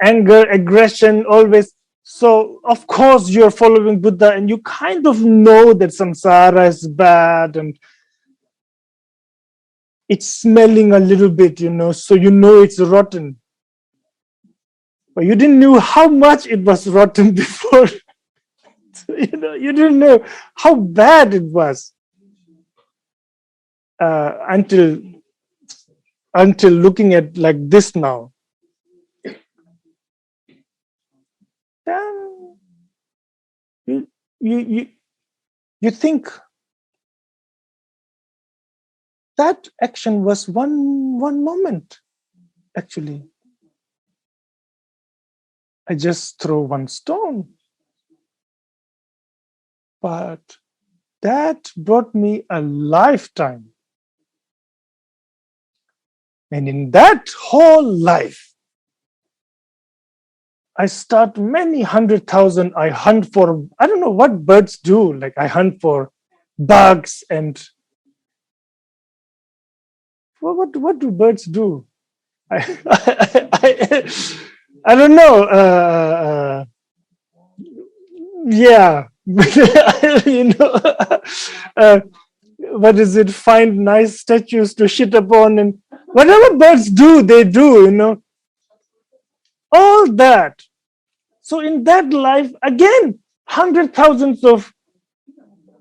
anger, aggression, always. So, of course, you're following Buddha and you kind of know that samsara is bad and it's smelling a little bit, you know, so you know it's rotten. But you didn't know how much it was rotten before. You know, you didn't know how bad it was until looking at like this now. Then you think that action was one moment. Actually, I just throw one stone, but that brought me a lifetime. And in that whole life, I start many 100,000. I hunt for, I don't know what birds do. Like I hunt for bugs and what do birds do? I don't know. Yeah, you know, what is it? Find nice statues to shit upon, and whatever birds do, they do. You know, all that. So in that life, again, 100,000s of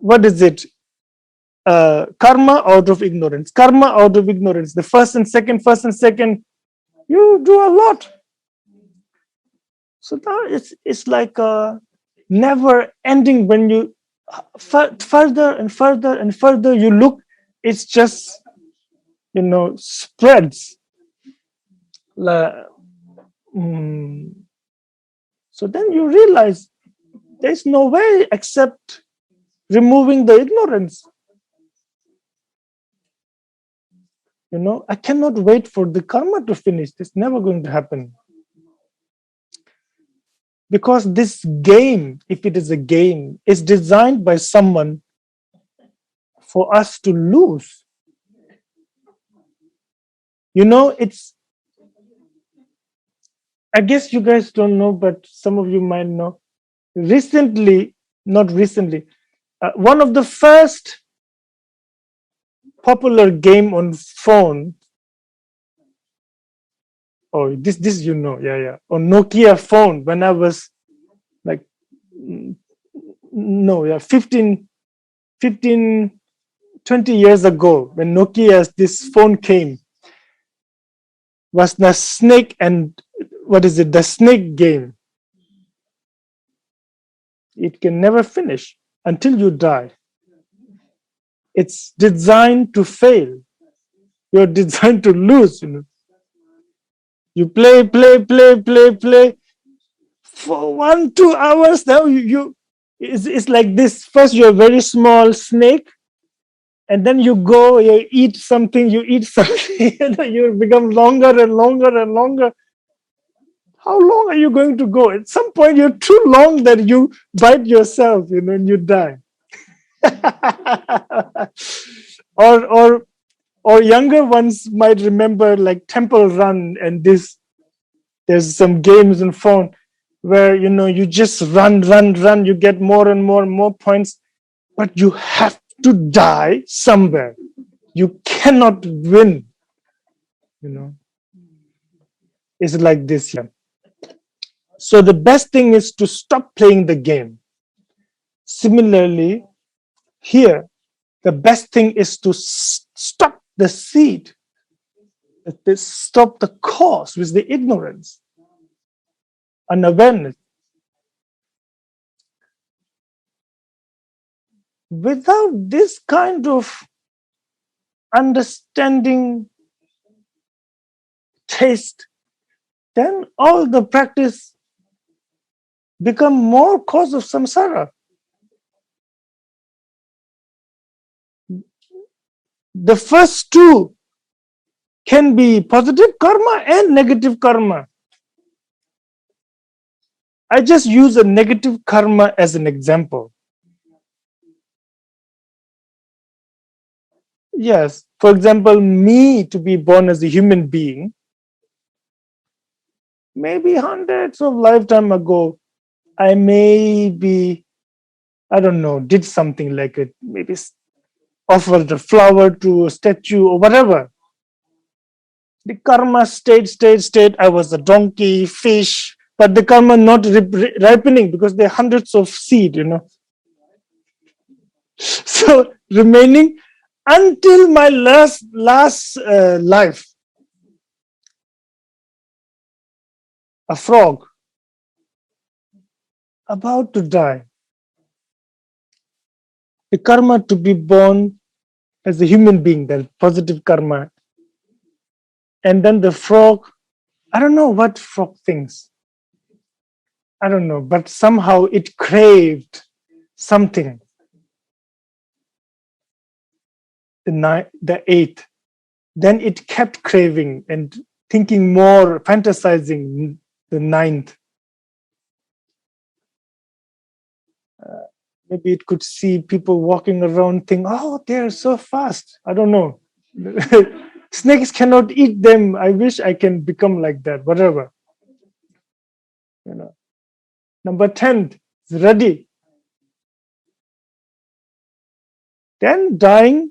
what is it? Karma out of ignorance. Karma out of ignorance. The first and second. You do a lot. So now it's like a never ending. When you further and further you look, it's just, you know, spreads. So then you realize there's no way except removing the ignorance. You know, I cannot wait for the karma to finish. It's never going to happen. Because this game, if it is a game, is designed by someone for us to lose. You know, it's, I guess you guys don't know, but some of you might know. Not recently, one of the first popular game on phone. Oh, this you know, yeah. On Nokia phone when I was like, 15, 15, 20 years ago, when Nokia's this phone came, was the snake and the snake game. It can never finish until you die. It's designed to fail. You're designed to lose. You play for 1-2 hours. Now it's like this. First, you're a very small snake, and then you eat something, and you become longer and longer and longer. How long are you going to go? At some point, you're too long that you bite yourself, and you die. or younger ones might remember like Temple Run, and there's some games in phone where you just run, you get more and more points, but you have to die somewhere. You cannot win. It's like this here. So the best thing is to stop playing the game. Similarly, here, the best thing is to stop the seed, stop the cause with the ignorance, unawareness. Without this kind of understanding, taste, then all the practice become more cause of samsara. The first two can be positive karma and negative karma. I just use a negative karma as an example. Yes, for example, me to be born as a human being, maybe hundreds of lifetime ago, I maybe, I don't know, did something like it, maybe offered a flower to a statue or whatever. The karma stayed. I was a donkey, fish, but the karma not ripening because there are hundreds of seed, So remaining until my last life, a frog about to die. The karma to be born as a human being, that positive karma. And then the frog, I don't know what frog thinks. I don't know, but somehow it craved something. The eighth. Then it kept craving and thinking more, fantasizing the ninth. Maybe it could see people walking around, think, oh, they're so fast. I don't know. Snakes cannot eat them. I wish I can become like that, whatever. Number 10 is ready. Then dying,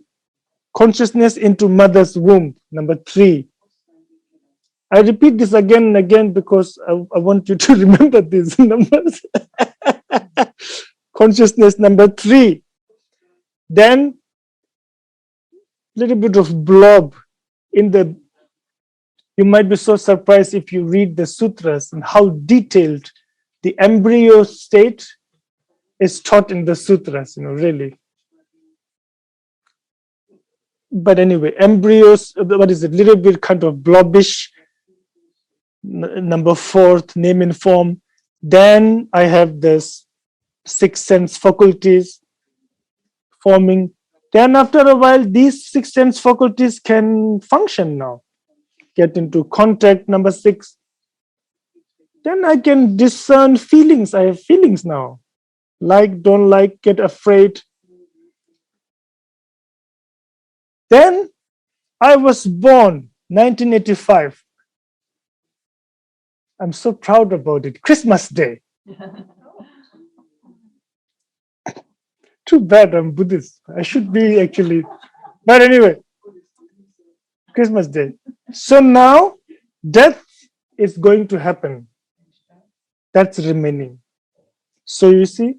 consciousness into mother's womb. Number 3. I repeat this again and again because I want you to remember these numbers. Consciousness, number 3. Then little bit of blob in the, you might be so surprised if you read the sutras and how detailed the embryo state is taught in the sutras, really. But anyway, embryos, what is it? Little bit kind of blobbish. Number 4, name and form. Then I have this 6 sense faculties forming. Then after a while, these 6 sense faculties can function now. Get into contact, number 6. Then I can discern feelings. I have feelings now. Like, don't like, get afraid. Then I was born 1985. I'm so proud about it. Christmas Day. Too bad I'm Buddhist. I should be actually. But anyway, Christmas Day. So now death is going to happen. That's remaining. So you see,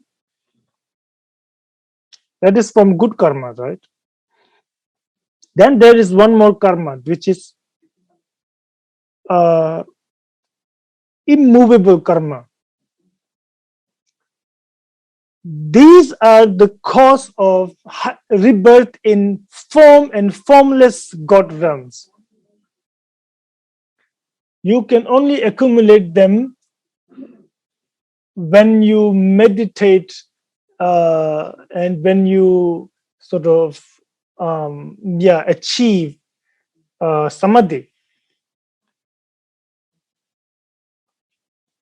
That is from good karma, right? Then there is one more karma, which is immovable karma. These are the cause of rebirth in form and formless God realms. You can only accumulate them when you meditate and when you sort of achieve samadhi.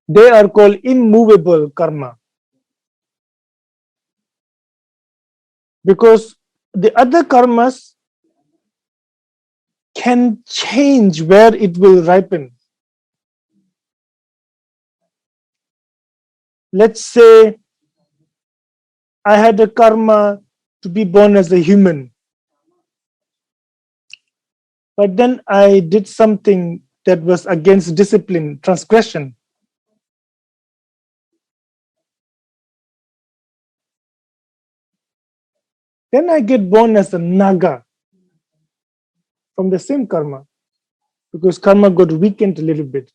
They are called immovable karma, because the other karmas can change where it will ripen. Let's say I had a karma to be born as a human, but then I did something that was against discipline, transgression. Then I get born as a naga from the same karma, because karma got weakened a little bit.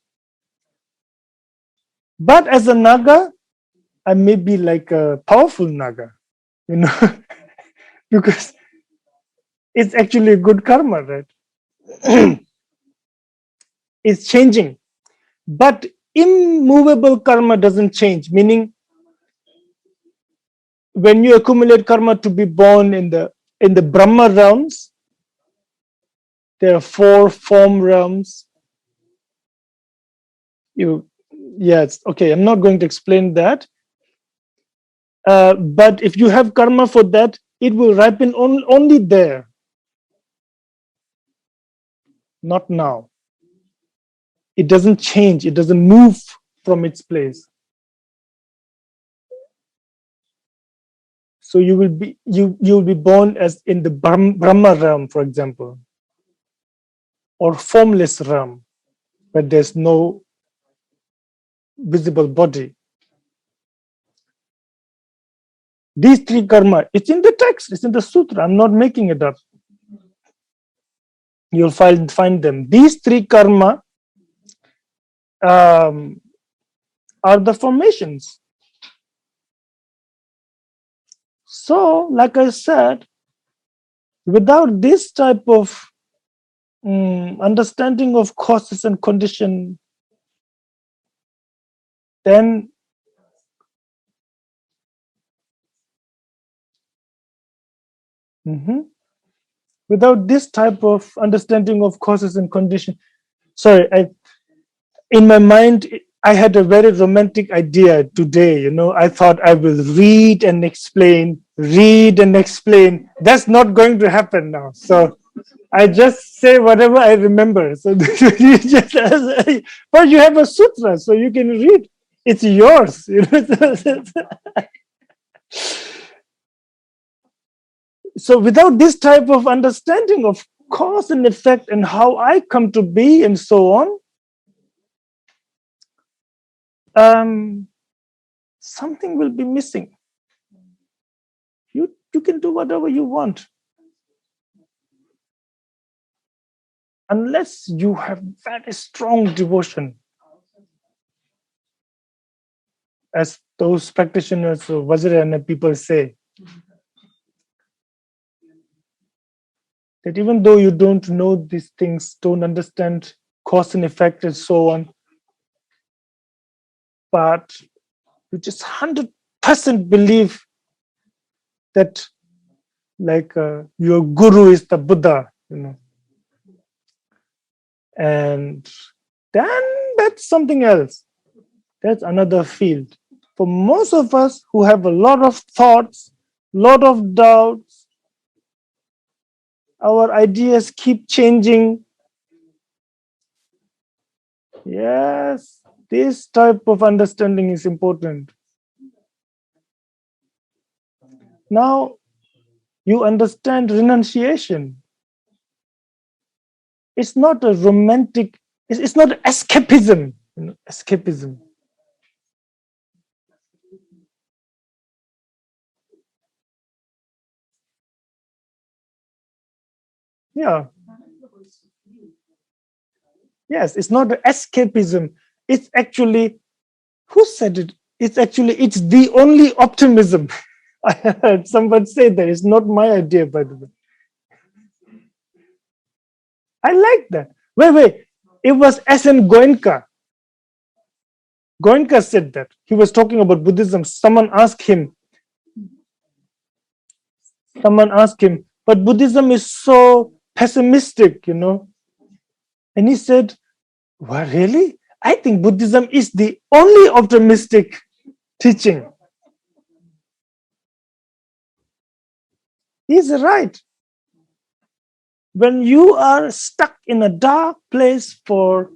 But as a naga, I may be like a powerful naga, you know, because it's actually a good karma, right? It's changing. But immovable karma doesn't change, meaning when you accumulate karma to be born in the Brahma realms, there are 4 form realms. Yes, okay, I'm not going to explain that. But if you have karma for that, it will ripen only there, not now. It doesn't change, it doesn't move from its place. So you will be born as in the Brahma realm, for example, or formless realm, where there's no visible body. These 3 karma, it's in the text, it's in the sutra. I'm not making it up. You'll find them. These 3 karma are the formations. So, like I said, without this type of understanding of causes and condition, then without this type of understanding of causes and condition, sorry, in my mind, I had a very romantic idea today. I thought I will read and explain. That's not going to happen now. So I just say whatever I remember. So you just, but you have a sutra, so you can read. It's yours. So without this type of understanding of cause and effect and how I come to be and so on, something will be missing. You can do whatever you want, unless you have very strong devotion, as those practitioners of Vajrayana people say, that even though you don't know these things, don't understand cause and effect and so on, but you just 100% believe that, like, your guru is the Buddha, and then that's something else. That's another field. For most of us who have a lot of thoughts, lot of doubts, our ideas keep changing. Yes, this type of understanding is important. Now you understand renunciation. It's not a romantic, it's not escapism. Escapism. Yeah. Yes, it's not escapism. It's actually, who said it? It's the only optimism. I heard someone say that. It's not my idea, by the way. I like that. Wait. It was S.N. Goenka. Goenka said that. He was talking about Buddhism. Someone asked him, but Buddhism is so pessimistic, And he said, well, really? I think Buddhism is the only optimistic teaching. He's right. When you are stuck in a dark place for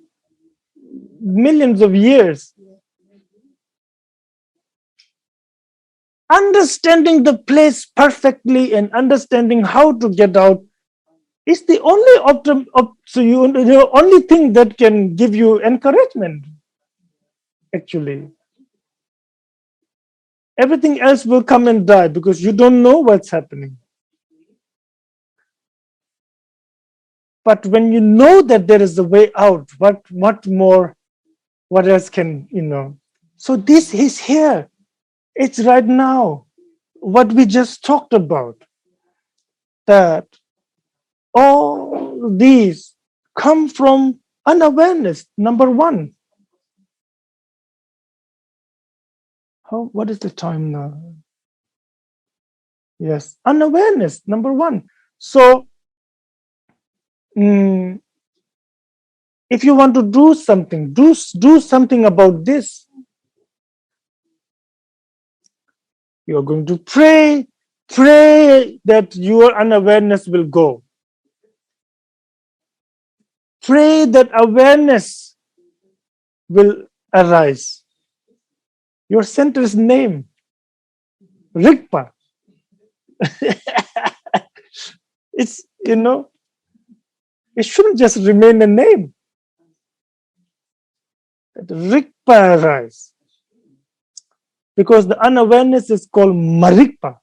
millions of years, understanding the place perfectly and understanding how to get out is the only only thing that can give you encouragement. Actually, everything else will come and die because you don't know what's happening. But when you know that there is a way out, what more? What else can So this is here. It's right now. What we just talked about. That all these come from unawareness. Number one. What is the time now? Yes, unawareness. Number one. So, if you want to do something, do something about this. You are going to pray that your unawareness will go. Pray that awareness will arise. Your center's name, Rigpa. It's, it shouldn't just remain a name. That Rigpa arise. Because the unawareness is called Marikpa.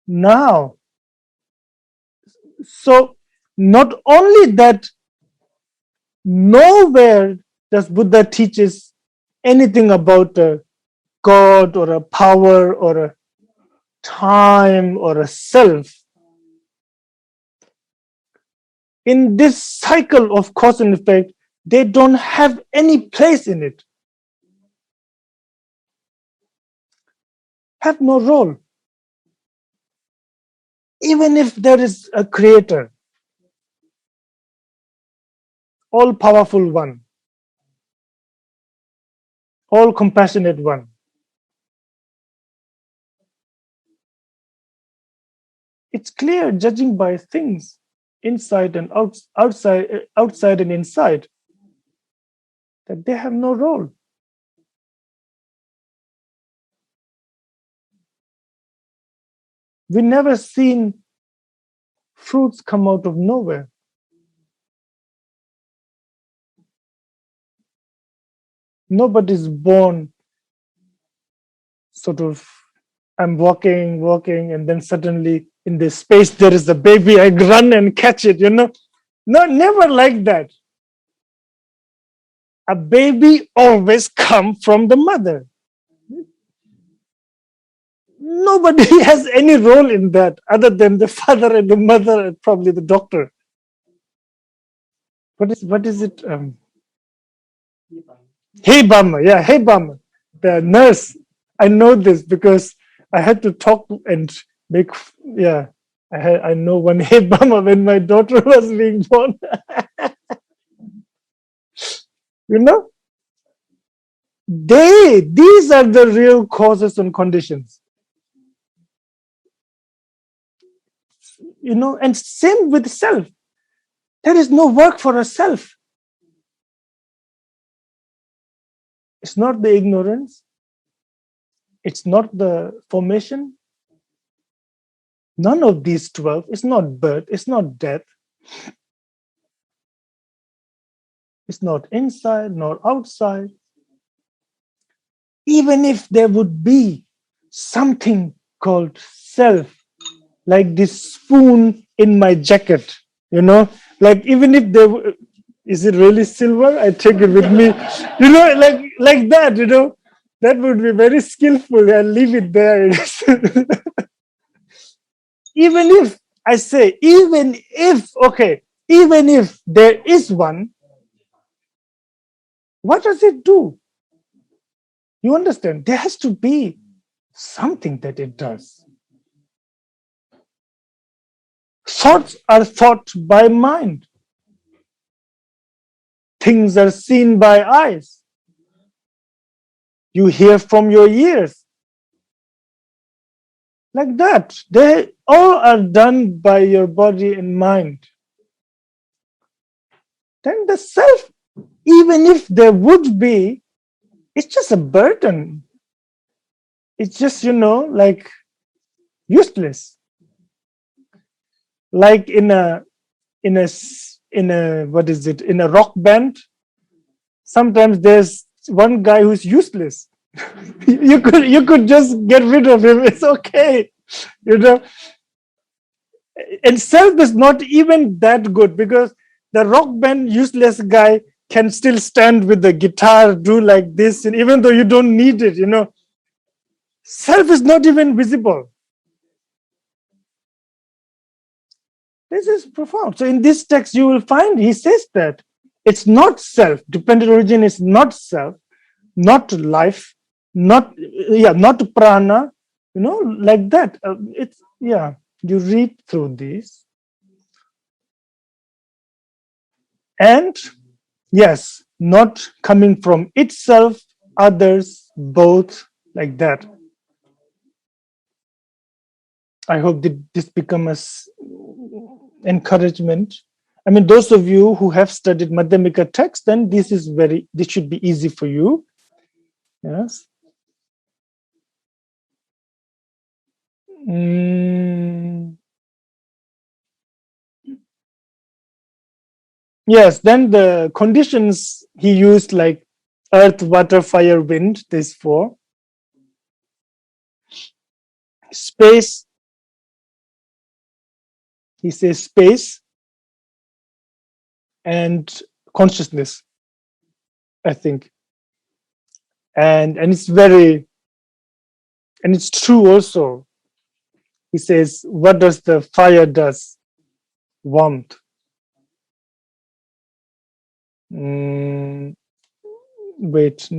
Now, so not only that, nowhere does Buddha teaches anything about a God or a power or a time or a self. In this cycle of cause and effect, they don't have any place in it. Have no role. Even if there is a creator, all powerful one, all compassionate one. It's clear, judging by things inside and outside and inside, that they have no role. We never seen fruits come out of nowhere. Nobody's born sort of, I'm walking, and then suddenly in this space there is a baby, I run and catch it, No, never like that. A baby always comes from the mother. Nobody has any role in that other than the father and the mother and probably the doctor. What is it? Hey Bama, yeah, hey Bama. The nurse. I know this because I had to talk and make, yeah. I know one hey Bama when my daughter was being born. These are the real causes and conditions. And same with self. There is no work for a self. It's not the ignorance. It's not the formation. None of these 12. It's not birth. It's not death. It's not inside nor outside. Even if there would be something called self, like this spoon in my jacket, like even if is it really silver? I take it with me, like that, that would be very skillful. I leave it there. Even if I say, even if there is one, what does it do? You understand? There has to be something that it does. Thoughts are thought by mind. Things are seen by eyes. You hear from your ears. Like that. They all are done by your body and mind. Then the self, even if there would be, it's just a burden. It's just, like useless. Like in a what is it, in a rock band, sometimes there's one guy who's useless. you could just get rid of him. It's okay, and self is not even that good, because the rock band useless guy can still stand with the guitar, do like this, and even though you don't need it, self is not even visible. This is profound. So in this text, you will find he says that it's not self. Dependent origin is not self, not life, not prana. Like that. You read through these, and yes, not coming from itself, others, both, like that. I hope that this becomes encouragement. I mean, those of you who have studied Madhyamika text, then this should be easy for you. Yes. Yes, then the conditions he used, like earth, water, fire, wind, these four. Space, he says space and consciousness, I think. And it's and it's true also. He says, what does the fire does? Warmth. Wait.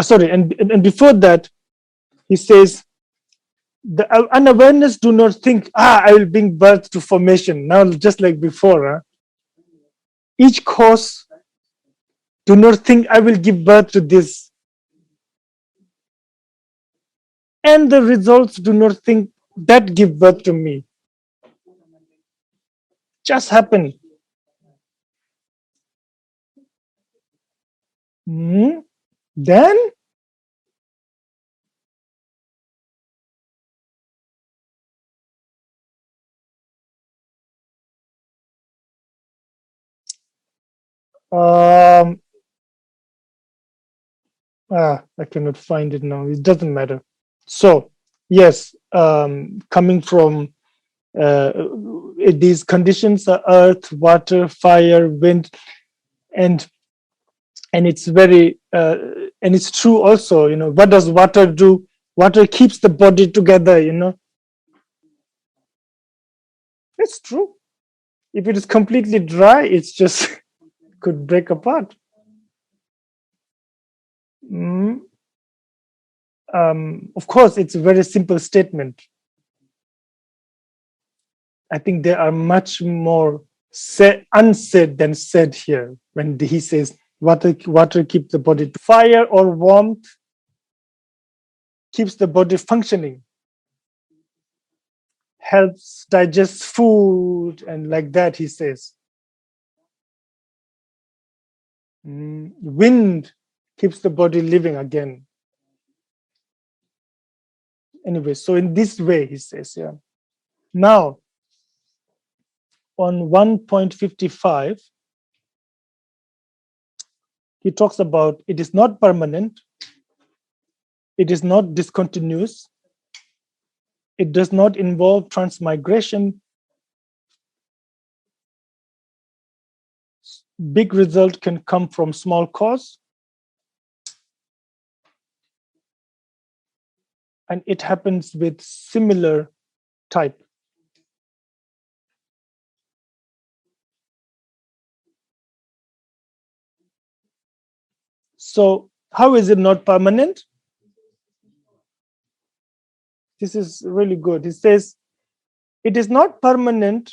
Sorry, and before that, he says, the unawareness do not think, I will bring birth to formation. Now, just like before, each cause do not think I will give birth to this. And the results do not think that give birth to me. Just happen. Then I cannot find it now. It doesn't matter. So yes, coming from these conditions are earth, water, fire, wind, and it's very and it's true also. What does water do? Water keeps the body together. It's true. If it is completely dry, it's just could break apart. Of course, it's a very simple statement. I think there are much more unsaid than said here when he says water keeps the body to fire, or warmth keeps the body functioning, helps digest food, and like that, he says. Wind keeps the body living again. Anyway, so in this way, he says, Now, on 1.55, he talks about it is not permanent, it is not discontinuous, it does not involve transmigration. Big result can come from small cause, and it happens with similar type. So how is it not permanent? This is really good. He says it is not permanent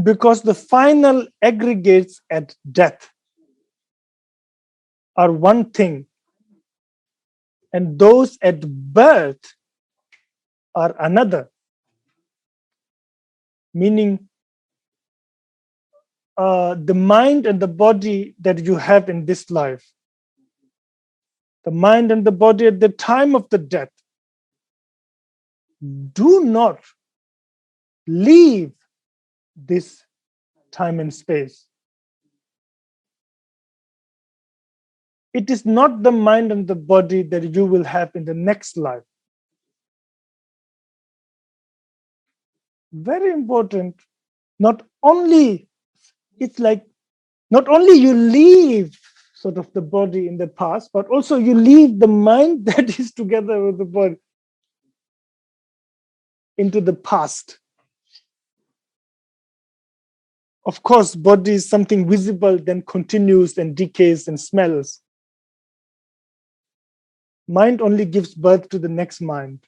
because the final aggregates at death are one thing, and those at birth are another. Meaning, the mind and the body that you have in this life, the mind and the body at the time of the death, do not leave this time and space. It is not the mind and the body that you will have in the next life. Very important. Not only, it's like, not only you leave sort of the body in the past, but also you leave the mind that is together with the body into the past. Of course, body is something visible, then continues and decays and smells. Mind only gives birth to the next mind,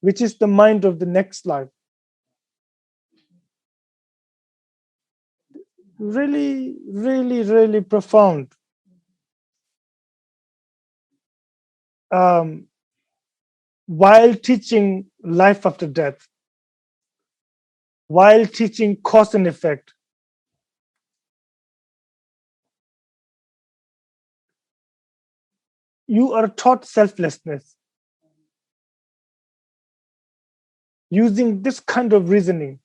which is the mind of the next life. Really, really, really profound. While teaching life after death, while teaching cause and effect, you are taught selflessness using this kind of reasoning.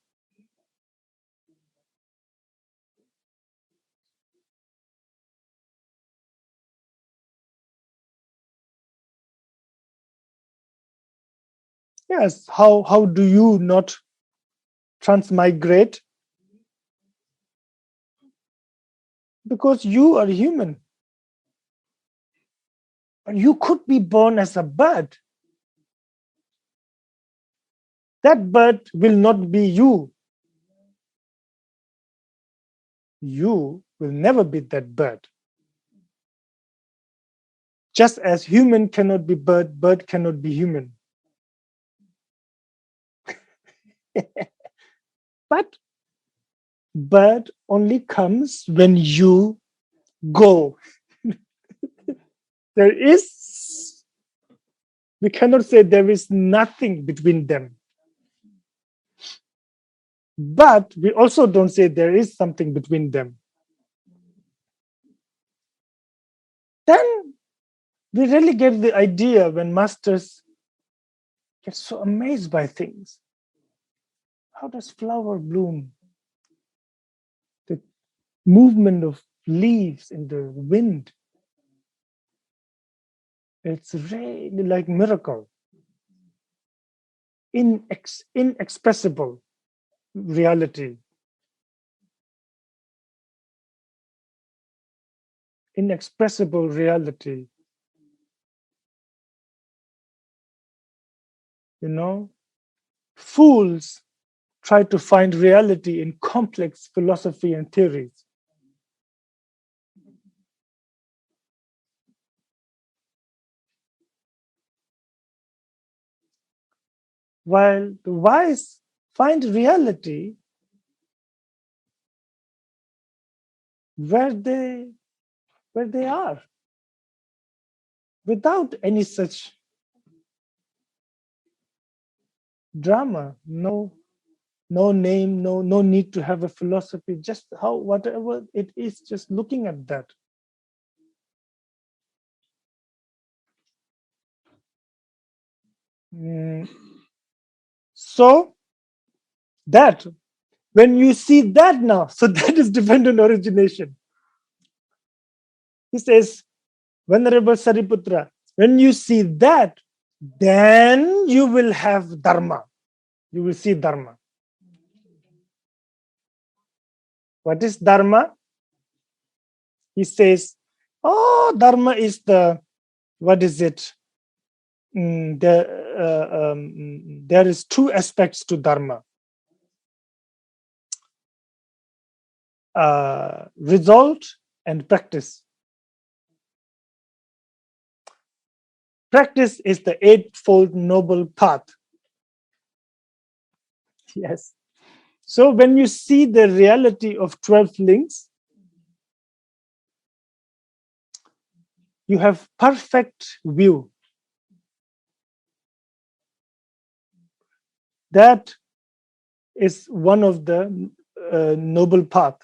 Yes, how do you not transmigrate? Because you are human. You could be born as a bird. That bird will not be you. You will never be that bird. Just as human cannot be bird, bird cannot be human. But bird only comes when you go. There is, we cannot say there is nothing between them. But we also don't say there is something between them. Then we really get the idea when masters get so amazed by things. How does flower bloom? The movement of leaves in the wind. It's really like miracle. Inexpressible reality. Inexpressible reality. You know, fools try to find reality in complex philosophy and theories. While the wise find reality where they are, without any such drama. No name, no need to have a philosophy, just how whatever it is, just looking at that. So that when you see that now, so that is dependent origination. He says, Venerable Sariputra, when you see that, then you will have Dharma. You will see Dharma. What is Dharma? He says, oh, Dharma is the, what is it? There is two aspects to Dharma. Result and practice. Practice is the Eightfold Noble Path. Yes. So when you see the reality of 12 links, you have perfect view. That is one of the noble path.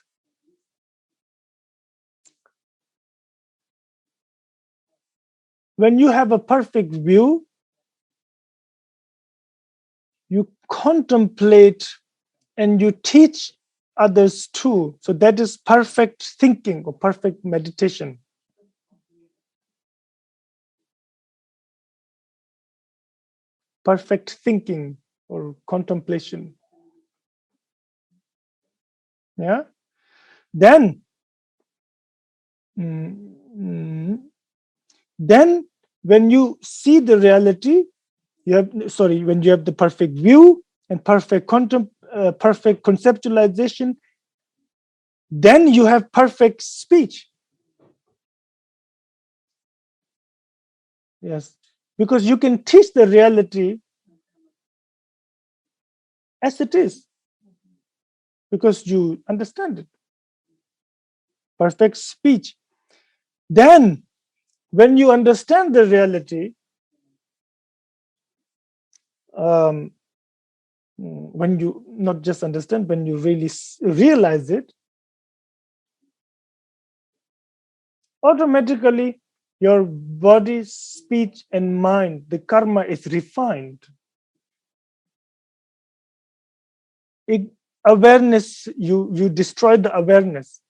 When you have a perfect view, you contemplate and you teach others too. So that is perfect thinking or perfect meditation. Perfect thinking or contemplation. Yeah. Then when you see the reality, when you have the perfect view and perfect conceptualization, then you have perfect speech. Yes, because you can teach the reality as it is, because you understand it. Perfect speech. Then, when you understand the reality, when you not just understand, when you really realize it, automatically your body, speech, and mind, the karma is refined. Awareness, you destroy the awareness.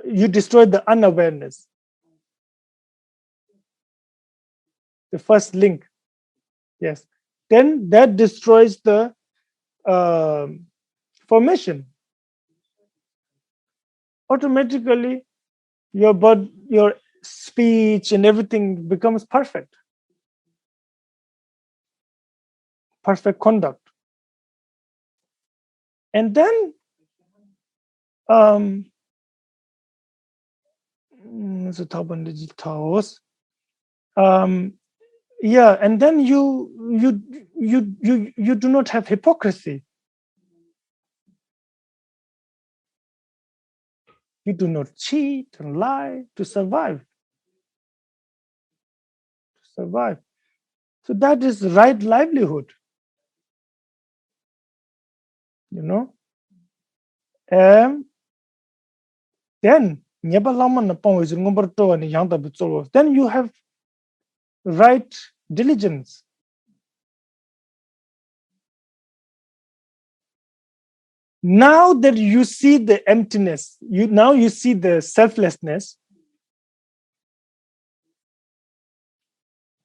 You destroy the unawareness. The first link. Yes. Then that destroys the formation. Automatically, your body, your speech and everything becomes perfect. Perfect conduct. And then and then you do not have hypocrisy. You do not cheat and lie to survive. So that is right livelihood. You know? Then you have right diligence. Now that you see the emptiness, you see the selflessness,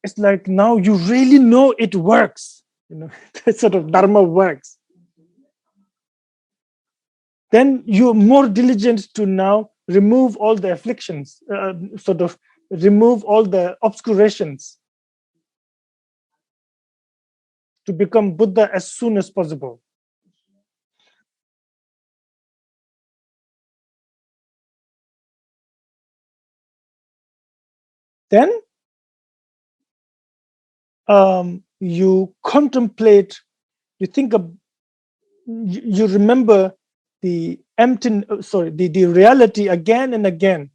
it's like now you really know it works. That sort of dharma works. Then you're more diligent to now remove all the afflictions, sort of remove all the obscurations to become Buddha as soon as possible. Then you contemplate, you think of, you remember the the reality again and again.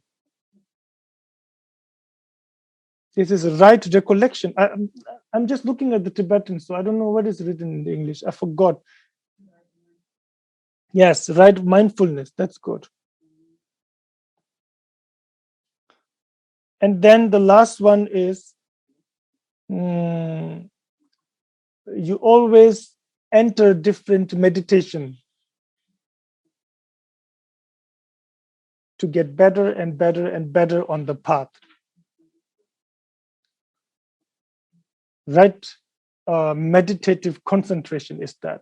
This is a right recollection. I'm just looking at the Tibetan, so I don't know what is written in the English. I forgot. Yes, right mindfulness. That's good. And then the last one is you always enter different meditation. to get better and better and better on the path. Right? Meditative concentration is that.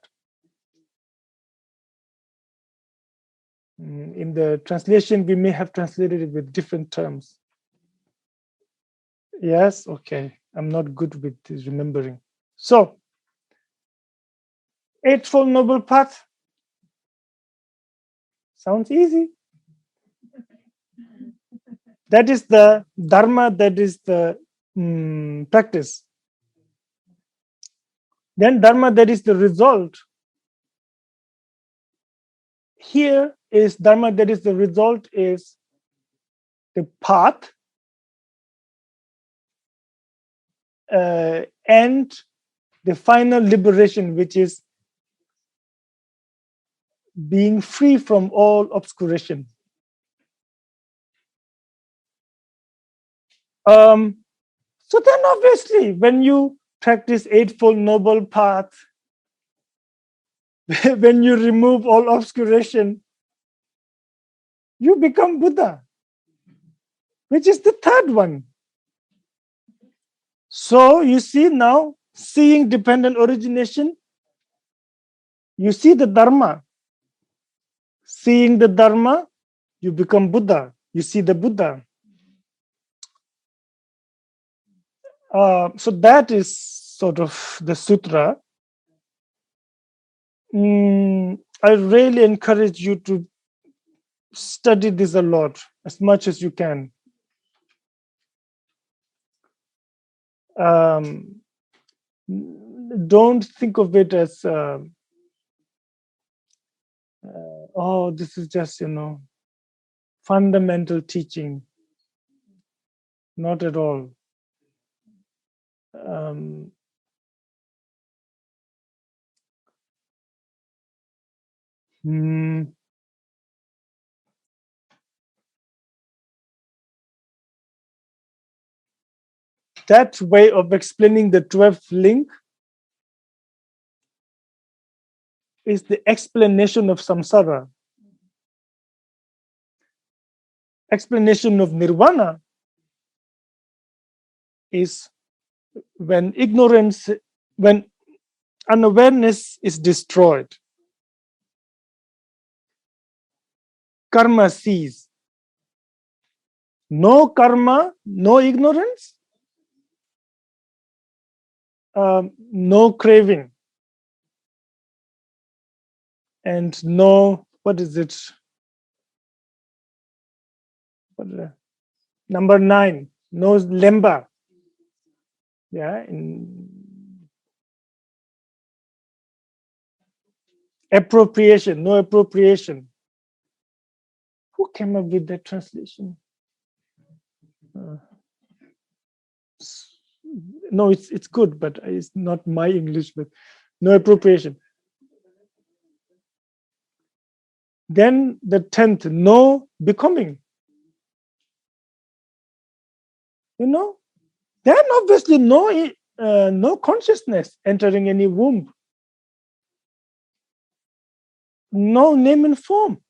In the translation, we may have translated it with different terms. Yes, okay. I'm not good with this remembering. So, Eightfold Noble Path sounds easy. That is the Dharma, that is the practice. Then Dharma, that is the result. Here is Dharma, that is the result, is the path and the final liberation, which is being free from all obscuration. So then obviously, when you practice Eightfold Noble Path, when you remove all obscuration, you become Buddha, which is the third one. So you see now, seeing dependent origination, you see the Dharma. Seeing the Dharma, you become Buddha. You see the Buddha. So that is sort of the sutra. I really encourage you to study this a lot, as much as you can. Don't think of it as, oh, this is just, fundamental teaching. Not at all. That way of explaining the 12th link is the explanation of samsara. Explanation of nirvana is when ignorance, when unawareness is destroyed. Karma cease. No karma, no ignorance, no craving, and no, what is it? Number 9, no lemba. Yeah, appropriation, no appropriation. Who came up with that translation? No, it's good, but it's not my English. But no appropriation. Then the 10th, no becoming. Then obviously no consciousness entering any womb. No name and form.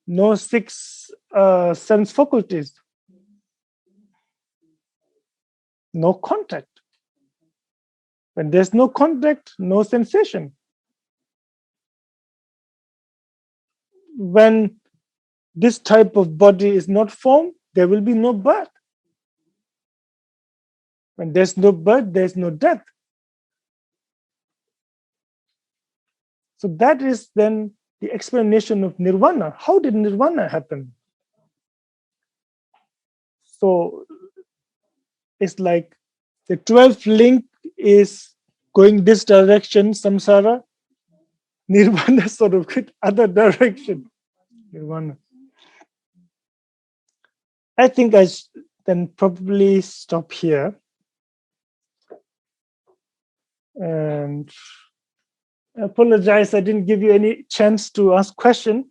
No 6 sense faculties. No contact. When there's no contact, no sensation. When this type of body is not formed, there will be no birth. When there's no birth, there's no death. So that is then the explanation of nirvana. How did nirvana happen? So it's like the 12th link is going this direction, samsara. Nirvana sort of other direction. Nirvana. I think I then probably stop here. And I apologize, I didn't give you any chance to ask question.